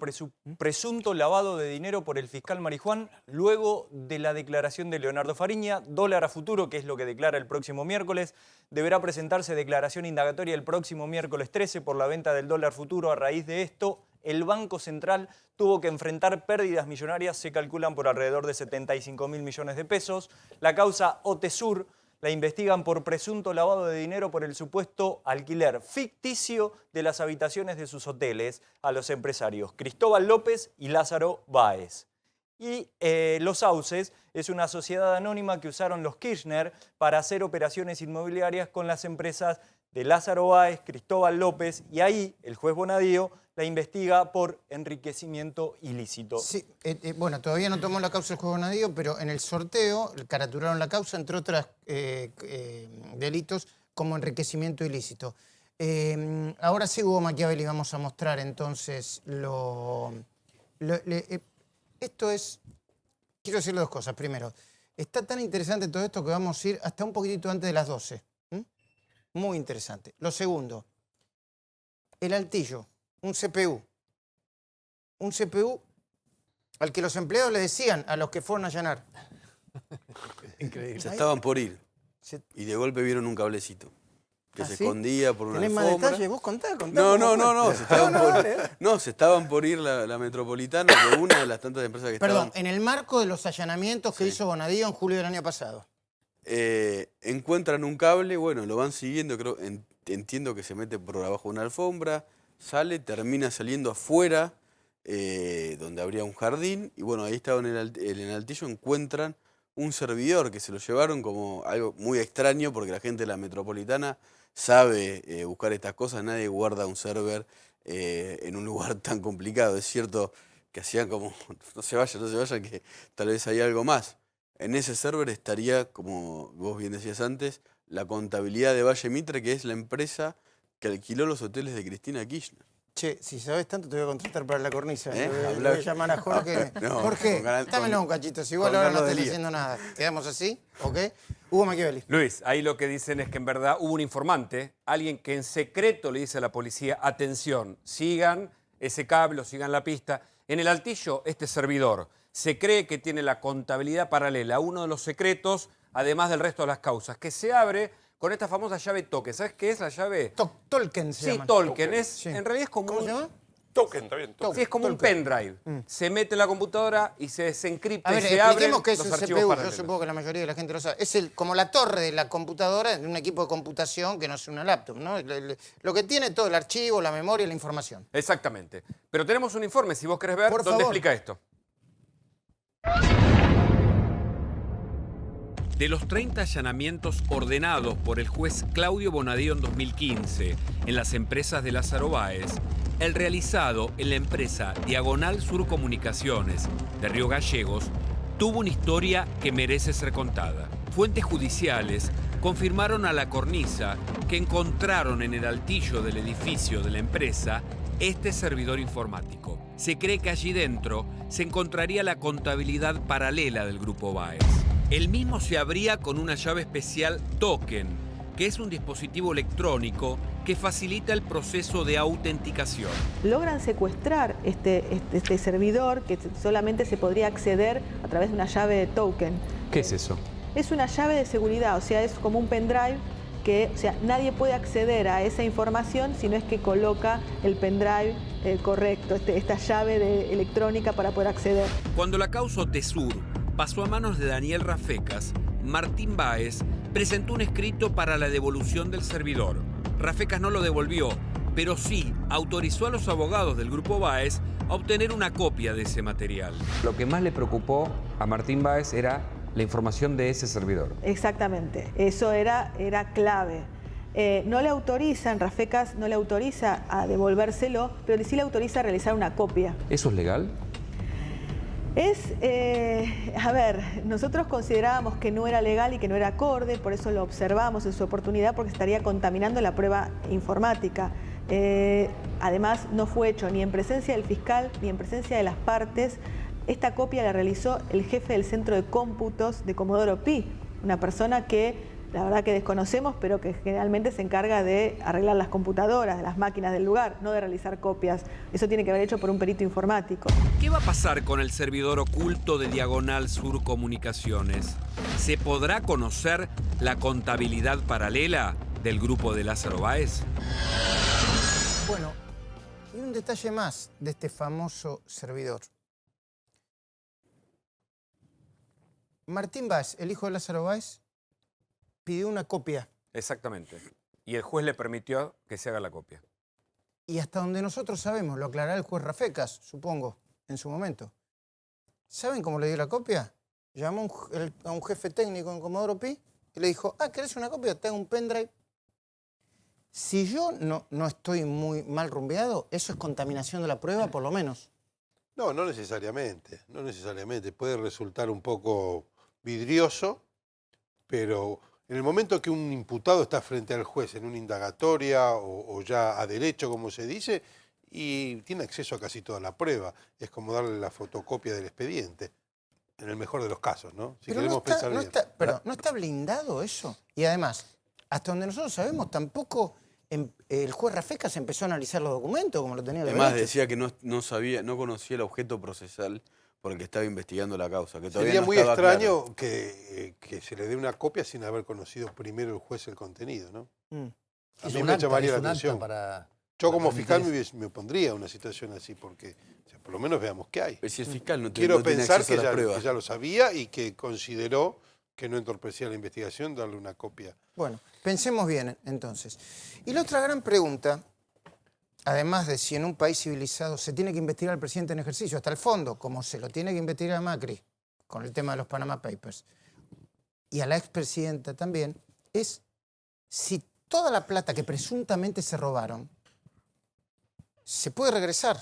presunto lavado de dinero por el fiscal Marijuán luego de la declaración de Leonardo Fariña. Dólar a futuro, que es lo que declara el próximo miércoles. Deberá presentarse declaración indagatoria el próximo miércoles 13 por la venta del dólar futuro. A raíz de esto, el Banco Central tuvo que enfrentar pérdidas millonarias, se calculan por alrededor de 75.000 millones de pesos. La causa Otesur la investigan por presunto lavado de dinero por el supuesto alquiler ficticio de las habitaciones de sus hoteles a los empresarios Cristóbal López y Lázaro Báez. Y Los Sauces es una sociedad anónima que usaron los Kirchner para hacer operaciones inmobiliarias con las empresas de Lázaro Báez, Cristóbal López, y ahí el juez Bonadío la investiga por enriquecimiento ilícito. Sí, bueno, todavía no tomó la causa el juez Bonadío, pero en el sorteo caraturaron la causa, entre otros delitos, como enriquecimiento ilícito. Ahora sí, Hugo Machiavelli, vamos a mostrar entonces esto es... Quiero decirle 2 cosas. Primero, está tan interesante todo esto que vamos a ir hasta un poquitito antes de las 12. Muy interesante. Lo segundo, el altillo, un CPU. Un CPU al que los empleados le decían a los que fueron a allanar. Increíble. Ya estaban por ir. Y de golpe vieron un cablecito. que ¿Ah, se sí? escondía por una ¿Tenés más alfombra. detalles? Vos contá. No, se estaban por ir la Metropolitana de una de las tantas empresas que Perdón, estaban... en el marco de los allanamientos que hizo Bonadío en julio del año pasado. Encuentran un cable, bueno, lo van siguiendo, entiendo que se mete por abajo de una alfombra, sale, termina saliendo afuera, donde habría un jardín, y bueno, ahí estaba en el altillo, encuentran un servidor que se lo llevaron como algo muy extraño, porque la gente de la Metropolitana sabe buscar estas cosas, nadie guarda un server en un lugar tan complicado. Es cierto que hacían como, no se vayan, que tal vez hay algo más. En ese server estaría, como vos bien decías antes, la contabilidad de Valle Mitre, que es la empresa que alquiló los hoteles de Cristina Kirchner. Che, si sabes tanto te voy a contratar para la cornisa. ¿Eh? Voy a llamar a Jorge. No, Jorge, dámelo un cachito, si igual ahora no estás haciendo nada. ¿Quedamos así? ¿Ok? Hugo Machiavelli. Luis, ahí lo que dicen es que en verdad hubo un informante, alguien que en secreto le dice a la policía, atención, sigan ese cable o sigan la pista. En el altillo, este servidor se cree que tiene la contabilidad paralela, uno de los secretos, además del resto de las causas, que se abre con esta famosa llave Tolkien. ¿Sabes qué es la llave? Tolkien se llama. Sí, Tolkien. En realidad es como ¿Cómo se llama? Token, está bien. Sí, es como un pendrive. Se mete en la computadora y se desencripta A ver, y se abre expliquemos qué es los un archivos CPU. paralelos. Yo supongo que la mayoría de la gente lo sabe. Es como la torre de la computadora de un equipo de computación que no es una laptop, ¿no? Lo que tiene todo el archivo, la memoria y la información. Exactamente. Pero tenemos un informe, si vos querés ver, Por donde favor. explica esto. De los 30 allanamientos ordenados por el juez Claudio Bonadío en 2015 en las empresas de Lázaro Báez, el realizado en la empresa Diagonal Sur Comunicaciones de Río Gallegos tuvo una historia que merece ser contada. Fuentes judiciales confirmaron a La Cornisa que encontraron en el altillo del edificio de la empresa este servidor informático. Se cree que allí dentro se encontraría la contabilidad paralela del Grupo Báez. El mismo se abría con una llave especial Token, que es un dispositivo electrónico que facilita el proceso de autenticación. Logran secuestrar este servidor que solamente se podría acceder a través de una llave de token. ¿Qué es eso? Es una llave de seguridad, o sea, es como un pendrive que, o sea, nadie puede acceder a esa información si no es que coloca el pendrive correcto, esta llave electrónica para poder acceder. Cuando la causa Otesur pasó a manos de Daniel Rafecas, Martín Báez presentó un escrito para la devolución del servidor. Rafecas no lo devolvió, pero sí autorizó a los abogados del Grupo Báez a obtener una copia de ese material. Lo que más le preocupó a Martín Báez era la información de ese servidor. Exactamente, eso era clave. No le autorizan, Rafecas no le autoriza a devolvérselo, pero sí le autoriza a realizar una copia. ¿Eso es legal? A ver, nosotros considerábamos que no era legal y que no era acorde, por eso lo observamos en su oportunidad, porque estaría contaminando la prueba informática. Además, no fue hecho ni en presencia del fiscal ni en presencia de las partes. Esta copia la realizó el jefe del centro de cómputos de Comodoro Pi, una persona que la verdad que desconocemos, pero que generalmente se encarga de arreglar las computadoras, de las máquinas del lugar, no de realizar copias. Eso tiene que haber hecho por un perito informático. ¿Qué va a pasar con el servidor oculto de Diagonal Sur Comunicaciones? ¿Se podrá conocer la contabilidad paralela del grupo de Lázaro Báez? Bueno, y un detalle más de este famoso servidor. Martín Báez, el hijo de Lázaro Báez, pidió una copia. Exactamente. Y el juez le permitió que se haga la copia. Y hasta donde nosotros sabemos, lo aclarará el juez Rafecas, supongo, en su momento. ¿Saben cómo le dio la copia? Llamó a un jefe técnico en Comodoro Pi y le dijo, ¿querés una copia? Te hago un pendrive. Si yo no estoy muy mal rumbeado, eso es contaminación de la prueba, por lo menos. No, no necesariamente. No necesariamente. Puede resultar un poco vidrioso, pero en el momento que un imputado está frente al juez en una indagatoria o ya a derecho, como se dice, y tiene acceso a casi toda la prueba, es como darle la fotocopia del expediente, en el mejor de los casos, ¿no? Si queremos pensar bien. Pero ¿no está blindado eso? Y además, hasta donde nosotros sabemos, tampoco el juez Rafecas empezó a analizar los documentos como lo tenía el Además derecho. decía que no conocía el objeto procesal por el que estaba investigando la causa. Que todavía Sería no muy estaba extraño claro. que se le dé una copia sin haber conocido primero el juez el contenido, ¿no? A Es mí un me acta, llamaría es la un acta atención. para... Yo como permitir fiscal eso. me opondría a una situación así, porque o sea, por lo menos veamos qué hay. Pero si el fiscal no Quiero no tiene pensar acceso a las pruebas. que ya lo sabía y que consideró que no entorpecía la investigación darle una copia. Bueno, pensemos bien entonces. Y la otra gran pregunta, además de si en un país civilizado se tiene que investigar al presidente en ejercicio hasta el fondo, como se lo tiene que investigar a Macri con el tema de los Panama Papers, y a la expresidenta también, es si toda la plata que presuntamente se robaron se puede regresar,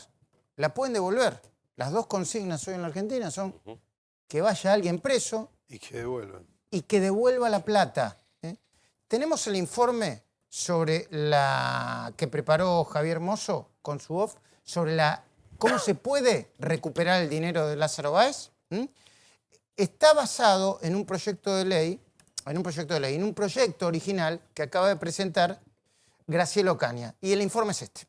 la pueden devolver. Las dos consignas hoy en la Argentina son que vaya alguien preso y que devuelvan. Y que devuelva la plata. Tenemos el informe sobre la que preparó Javier Mozo con su off, sobre cómo se puede recuperar el dinero de Lázaro Báez. Está basado en un proyecto de ley, en un proyecto original que acaba de presentar Graciela Ocaña. Y el informe es este.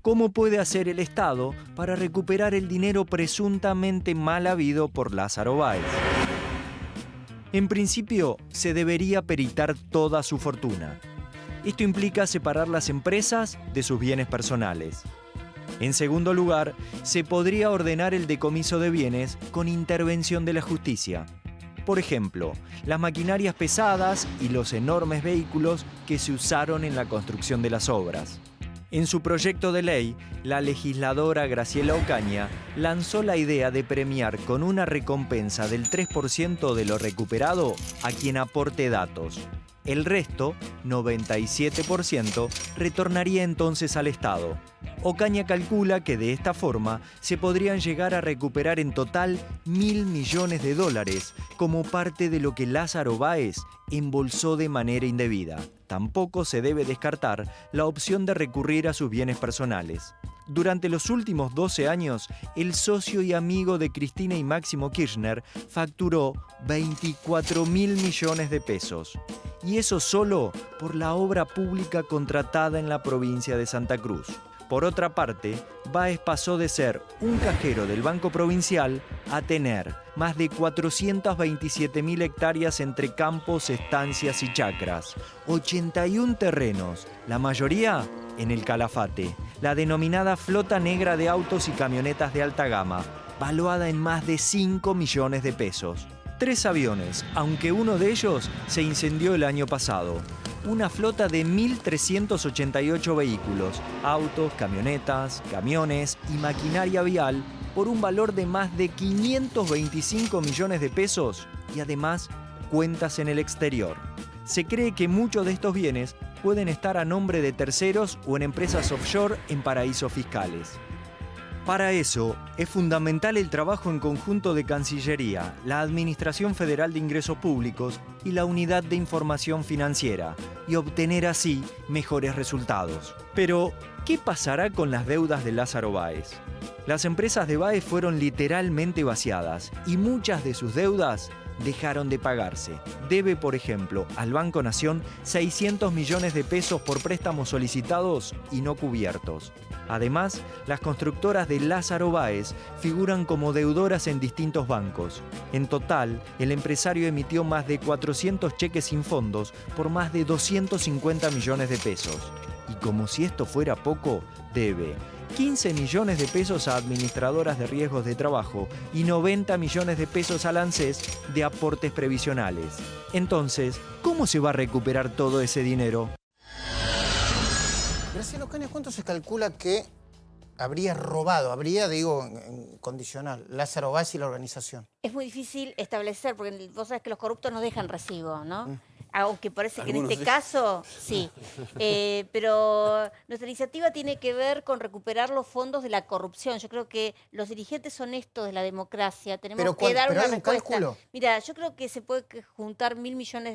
¿Cómo puede hacer el Estado para recuperar el dinero presuntamente mal habido por Lázaro Báez? En principio, se debería peritar toda su fortuna. Esto implica separar las empresas de sus bienes personales. En segundo lugar, se podría ordenar el decomiso de bienes con intervención de la justicia. Por ejemplo, las maquinarias pesadas y los enormes vehículos que se usaron en la construcción de las obras. En su proyecto de ley, la legisladora Graciela Ocaña lanzó la idea de premiar con una recompensa del 3% de lo recuperado a quien aporte datos. El resto, 97%, retornaría entonces al Estado. Ocaña calcula que de esta forma se podrían llegar a recuperar en total $1.000 millones como parte de lo que Lázaro Báez embolsó de manera indebida. Tampoco se debe descartar la opción de recurrir a sus bienes personales. Durante los últimos 12 años, el socio y amigo de Cristina y Máximo Kirchner facturó $24.000 millones. Y eso solo por la obra pública contratada en la provincia de Santa Cruz. Por otra parte, Báez pasó de ser un cajero del Banco Provincial a tener más de 427.000 hectáreas entre campos, estancias y chacras, 81 terrenos, la mayoría en el Calafate, la denominada flota negra de autos y camionetas de alta gama, valuada en más de 5 millones de pesos. 3 aviones, aunque uno de ellos se incendió el año pasado. Una flota de 1.388 vehículos, autos, camionetas, camiones y maquinaria vial por un valor de más de 525 millones de pesos y además cuentas en el exterior. Se cree que muchos de estos bienes pueden estar a nombre de terceros o en empresas offshore en paraísos fiscales. Para eso, es fundamental el trabajo en conjunto de Cancillería, la Administración Federal de Ingresos Públicos y la Unidad de Información Financiera, y obtener así mejores resultados. Pero, ¿qué pasará con las deudas de Lázaro Báez? Las empresas de Báez fueron literalmente vaciadas y muchas de sus deudas dejaron de pagarse. Debe, por ejemplo, al Banco Nación 600 millones de pesos por préstamos solicitados y no cubiertos. Además, las constructoras de Lázaro Báez figuran como deudoras en distintos bancos. En total, el empresario emitió más de 400 cheques sin fondos por más de 250 millones de pesos. Y como si esto fuera poco, debe 15 millones de pesos a administradoras de riesgos de trabajo y 90 millones de pesos al ANSES de aportes previsionales. Entonces, ¿cómo se va a recuperar todo ese dinero? Graciela Ocaña, ¿cuánto se calcula que habría robado, en condicional, Lázaro Báez y la organización? Es muy difícil establecer, porque vos sabés que los corruptos nos dejan recibo, ¿no? Aunque parece que en este caso, sí. Pero nuestra iniciativa tiene que ver con recuperar los fondos de la corrupción. Yo creo que los dirigentes honestos de la democracia tenemos que dar una respuesta. ¿Cálculo? Mira, yo creo que se puede juntar $1.000 millones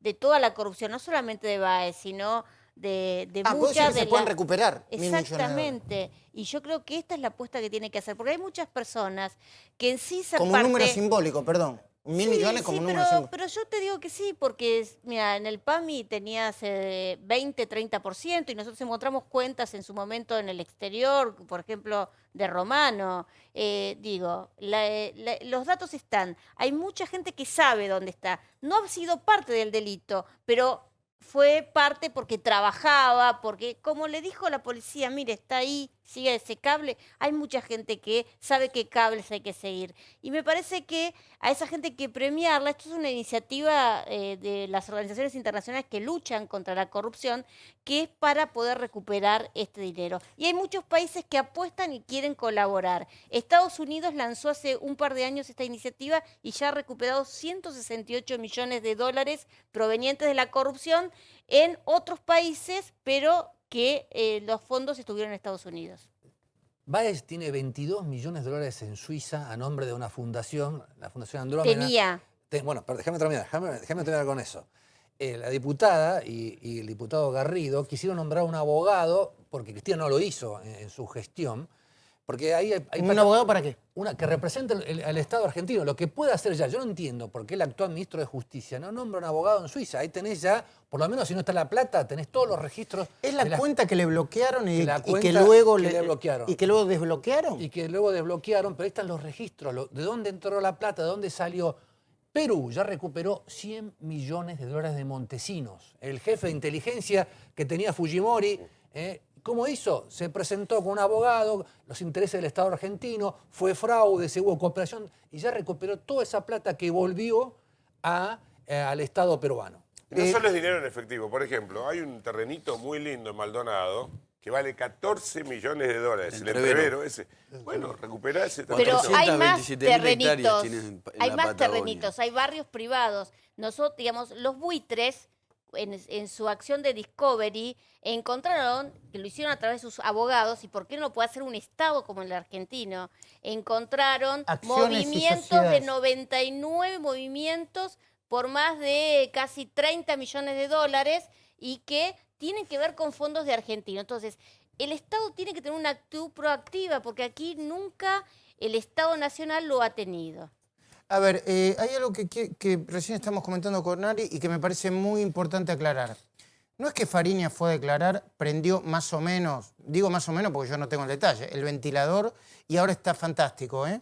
de toda la corrupción, no solamente de Báez, sino de muchas. Se pueden recuperar. Exactamente. Y yo creo que esta es la apuesta que tiene que hacer, porque hay muchas personas que en sí como un número simbólico, perdón. 1.000 millones como sí, número. pero yo te digo que sí, porque mira, en el PAMI tenías 20, 30% y nosotros encontramos cuentas en su momento en el exterior, por ejemplo, de Romano. Los datos están. Hay mucha gente que sabe dónde está. No ha sido parte del delito, pero fue parte porque trabajaba, porque como le dijo la policía, mire, está ahí, sigue ese cable. Hay mucha gente que sabe qué cables hay que seguir. Y me parece que a esa gente hay que premiarla. Esto es una iniciativa de las organizaciones internacionales que luchan contra la corrupción, que es para poder recuperar este dinero. Y hay muchos países que apuestan y quieren colaborar. Estados Unidos lanzó hace un par de años esta iniciativa y ya ha recuperado 168 millones de dólares provenientes de la corrupción en otros países, pero que los fondos estuvieron en Estados Unidos. Baez tiene 22 millones de dólares en Suiza a nombre de una fundación, la Fundación Andrómeda. Tenía. Bueno, pero déjame terminar con eso. La diputada y el diputado Garrido quisieron nombrar un abogado, porque Cristina no lo hizo en su gestión, porque ahí hay ¿Un abogado para qué? Que represente al Estado argentino, lo que puede hacer ya. Yo no entiendo por qué el actual ministro de Justicia no nombra un abogado en Suiza. Ahí tenés ya, por lo menos si no está La Plata, tenés todos los registros. Es la cuenta que le bloquearon y que que luego desbloquearon. ¿Y que luego desbloquearon? Y que luego desbloquearon, pero ahí están los registros, de dónde entró La Plata, de dónde salió. Perú ya recuperó 100 millones de dólares de Montesinos. El jefe de inteligencia que tenía Fujimori, ¿cómo hizo? Se presentó con un abogado, los intereses del Estado argentino, fue fraude, se hubo cooperación y ya recuperó toda esa plata que volvió al Estado peruano. No solo es dinero en efectivo. Por ejemplo, hay un terrenito muy lindo en Maldonado que vale 14 millones de dólares. El entrevero ese. Bueno, recuperar ese terreno. Pero hay más terrenitos, hay barrios privados. Nosotros, digamos, los buitres, en su acción de discovery, encontraron, que lo hicieron a través de sus abogados, y por qué no lo puede hacer un Estado como el argentino, encontraron Acciones movimientos de 99 movimientos por más de casi 30 millones de dólares y que tienen que ver con fondos de argentino. Entonces, el Estado tiene que tener una actitud proactiva, porque aquí nunca el Estado Nacional lo ha tenido. A ver, hay algo que recién estamos comentando con Nari y que me parece muy importante aclarar. No es que Fariña fue a declarar, prendió más o menos, digo más o menos porque yo no tengo el detalle, el ventilador y ahora está fantástico, ¿eh?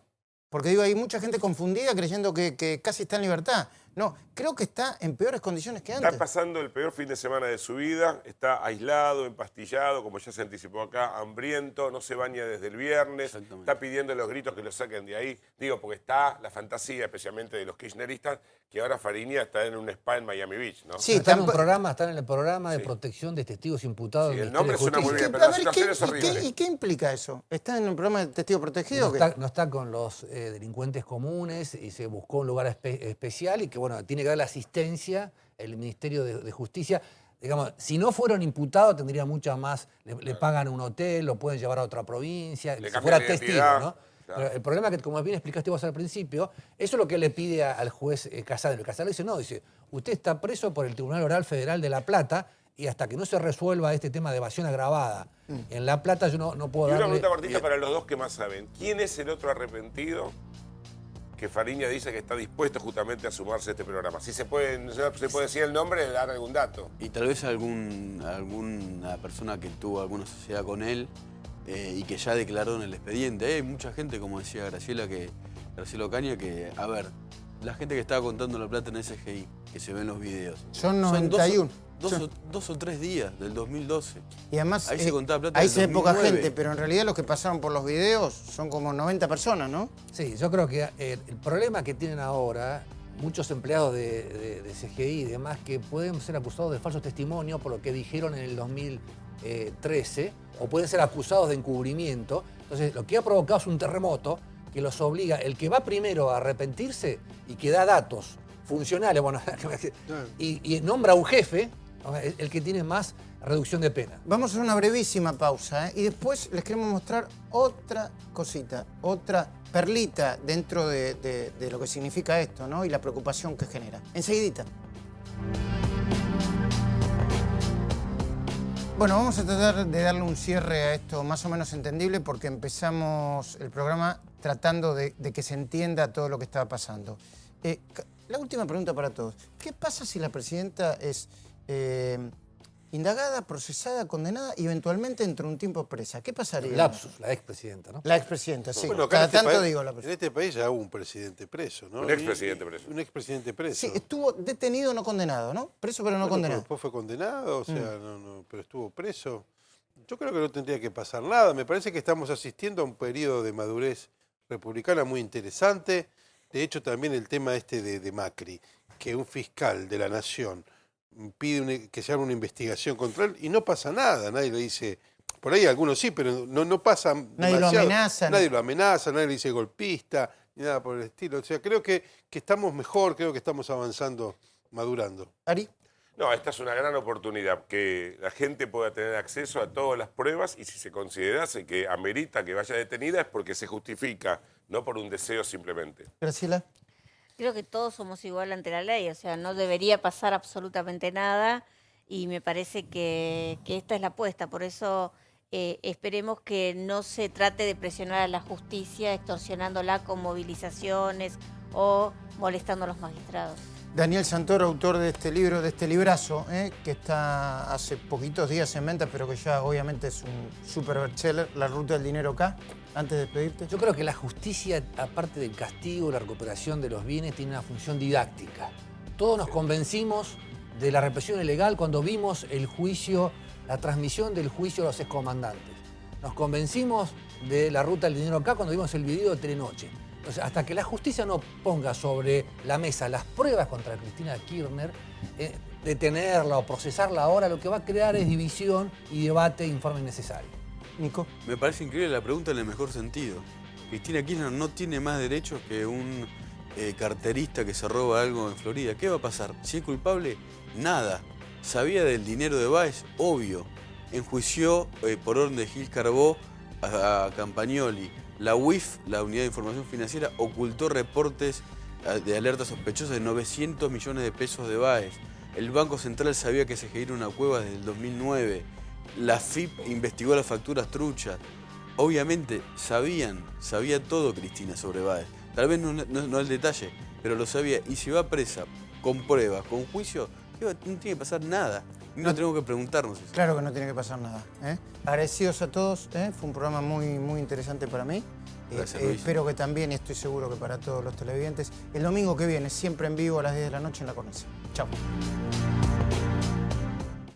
Porque digo, hay mucha gente confundida creyendo que casi está en libertad. No, creo que está en peores condiciones que antes. Está pasando el peor fin de semana de su vida, está aislado, empastillado, como ya se anticipó acá, hambriento, no se baña desde el viernes, está pidiendo a los gritos que lo saquen de ahí. Digo, porque está la fantasía, especialmente de los kirchneristas, que ahora Fariña está en un spa en Miami Beach, ¿no? Sí, está en el programa de protección de testigos imputados. Sí, el nombre suena muy bien, pero la situación es horrible. ¿Y qué implica eso? ¿Está en un programa de testigo protegido? No está con los delincuentes comunes y se buscó un lugar especial y que, bueno, tiene que dar la asistencia el Ministerio de Justicia. Digamos, si no fueron imputados tendría mucha más, le pagan un hotel, lo pueden llevar a otra provincia, si fuera testigo, ¿no? Claro. Pero el problema es que, como bien explicaste vos al principio, eso es lo que le pide al juez Casale. El Casale dice, no, dice, usted está preso por el Tribunal Oral Federal de La Plata y hasta que no se resuelva este tema de evasión agravada en La Plata yo no puedo darle... Y una pregunta cortita para los dos que más saben. ¿Quién es el otro arrepentido que Fariña dice que está dispuesto justamente a sumarse a este programa? Si se puede decir el nombre, dar algún dato. Y tal vez alguna persona que tuvo alguna sociedad con él y que ya declaró en el expediente. Hay mucha gente, como decía Graciela Ocaña, que, a ver, la gente que estaba contando la plata en SGI, que se ven los videos. Son 91. Dos o tres días del 2012. Y además, ahí se contaba plata ahí del se ve poca 2009. gente, pero en realidad los que pasaron por los videos son como 90 personas, ¿no? Sí, yo creo que el problema que tienen ahora muchos empleados de CGI y demás que pueden ser acusados de falso testimonio por lo que dijeron en el 2013 o pueden ser acusados de encubrimiento. Entonces, lo que ha provocado es un terremoto que los obliga, el que va primero a arrepentirse y que da datos funcionales, bueno, y nombra a un jefe, el que tiene más reducción de pena. Vamos a hacer una brevísima pausa, ¿eh? Y después les queremos mostrar otra cosita, otra perlita dentro de lo que significa esto, ¿no? Y la preocupación que genera. Enseguidita. Bueno, vamos a tratar de darle un cierre a esto más o menos entendible porque empezamos el programa tratando de que se entienda todo lo que estaba pasando. La última pregunta para todos. ¿Qué pasa si la presidenta es indagada, procesada, condenada y eventualmente entra un tiempo presa? ¿Qué pasaría? Lapsus, la expresidenta, ¿no? La expresidenta, sí. Bueno, Cada en este tanto país, digo la en presidenta. este país ya hubo un presidente preso, ¿no? Un expresidente preso. Un expresidente preso. Sí, estuvo detenido, no condenado, ¿no? Preso pero no Bueno, condenado. pero después fue condenado, o sea, pero estuvo preso. Yo creo que no tendría que pasar nada. Me parece que estamos asistiendo a un periodo de madurez republicana muy interesante. De hecho, también el tema de Macri, que un fiscal de la Nación pide que se haga una investigación contra él y no pasa nada. Nadie le dice, por ahí algunos sí, pero no pasa Nadie lo amenaza. Nadie lo amenaza, nadie le dice golpista, ni nada por el estilo. O sea, creo que estamos mejor, creo que estamos avanzando, madurando. ¿Ari? No, esta es una gran oportunidad, que la gente pueda tener acceso a todas las pruebas y si se considerase que amerita que vaya detenida es porque se justifica, no por un deseo simplemente. Graciela. Creo que todos somos igual ante la ley, o sea, no debería pasar absolutamente nada y me parece que esta es la apuesta, por eso esperemos que no se trate de presionar a la justicia extorsionándola con movilizaciones o molestando a los magistrados. Daniel Santoro, autor de este libro, de este librazo, que está hace poquitos días en venta, pero que ya obviamente es un super bestseller, La Ruta del Dinero K. Antes de despedirte. Yo creo que la justicia, aparte del castigo, la recuperación de los bienes, tiene una función didáctica. Todos nos convencimos de la represión ilegal cuando vimos el juicio, la transmisión del juicio a los excomandantes. Nos convencimos de La Ruta del Dinero K cuando vimos el video de Telenoche. Entonces, hasta que la justicia no ponga sobre la mesa las pruebas contra Cristina Kirchner, detenerla o procesarla ahora, lo que va a crear es división y debate e informe innecesario. Nico. Me parece increíble la pregunta en el mejor sentido. Cristina Kirchner no tiene más derechos que un carterista que se roba algo en Florida. ¿Qué va a pasar? Si es culpable, nada. ¿Sabía del dinero de Báez? Obvio. Enjuició por orden de Gil Carbó a Campagnoli. La UIF, la Unidad de Información Financiera, ocultó reportes de alerta sospechosa de 900 millones de pesos de Báez. El Banco Central sabía que se generó una cueva desde el 2009. La FIP investigó las facturas truchas. Obviamente sabía todo Cristina sobre Báez. Tal vez no el detalle, pero lo sabía. Y si va presa, con pruebas, con juicio, no tiene que pasar nada. No tenemos que preguntarnos eso. Claro que no tiene que pasar nada. Agradecidos a todos. Fue un programa muy, muy interesante para mí. Gracias, Luis. Espero que también, y estoy seguro que para todos los televidentes, el domingo que viene, siempre en vivo a las 10 de la noche en La Cornisa. Chao.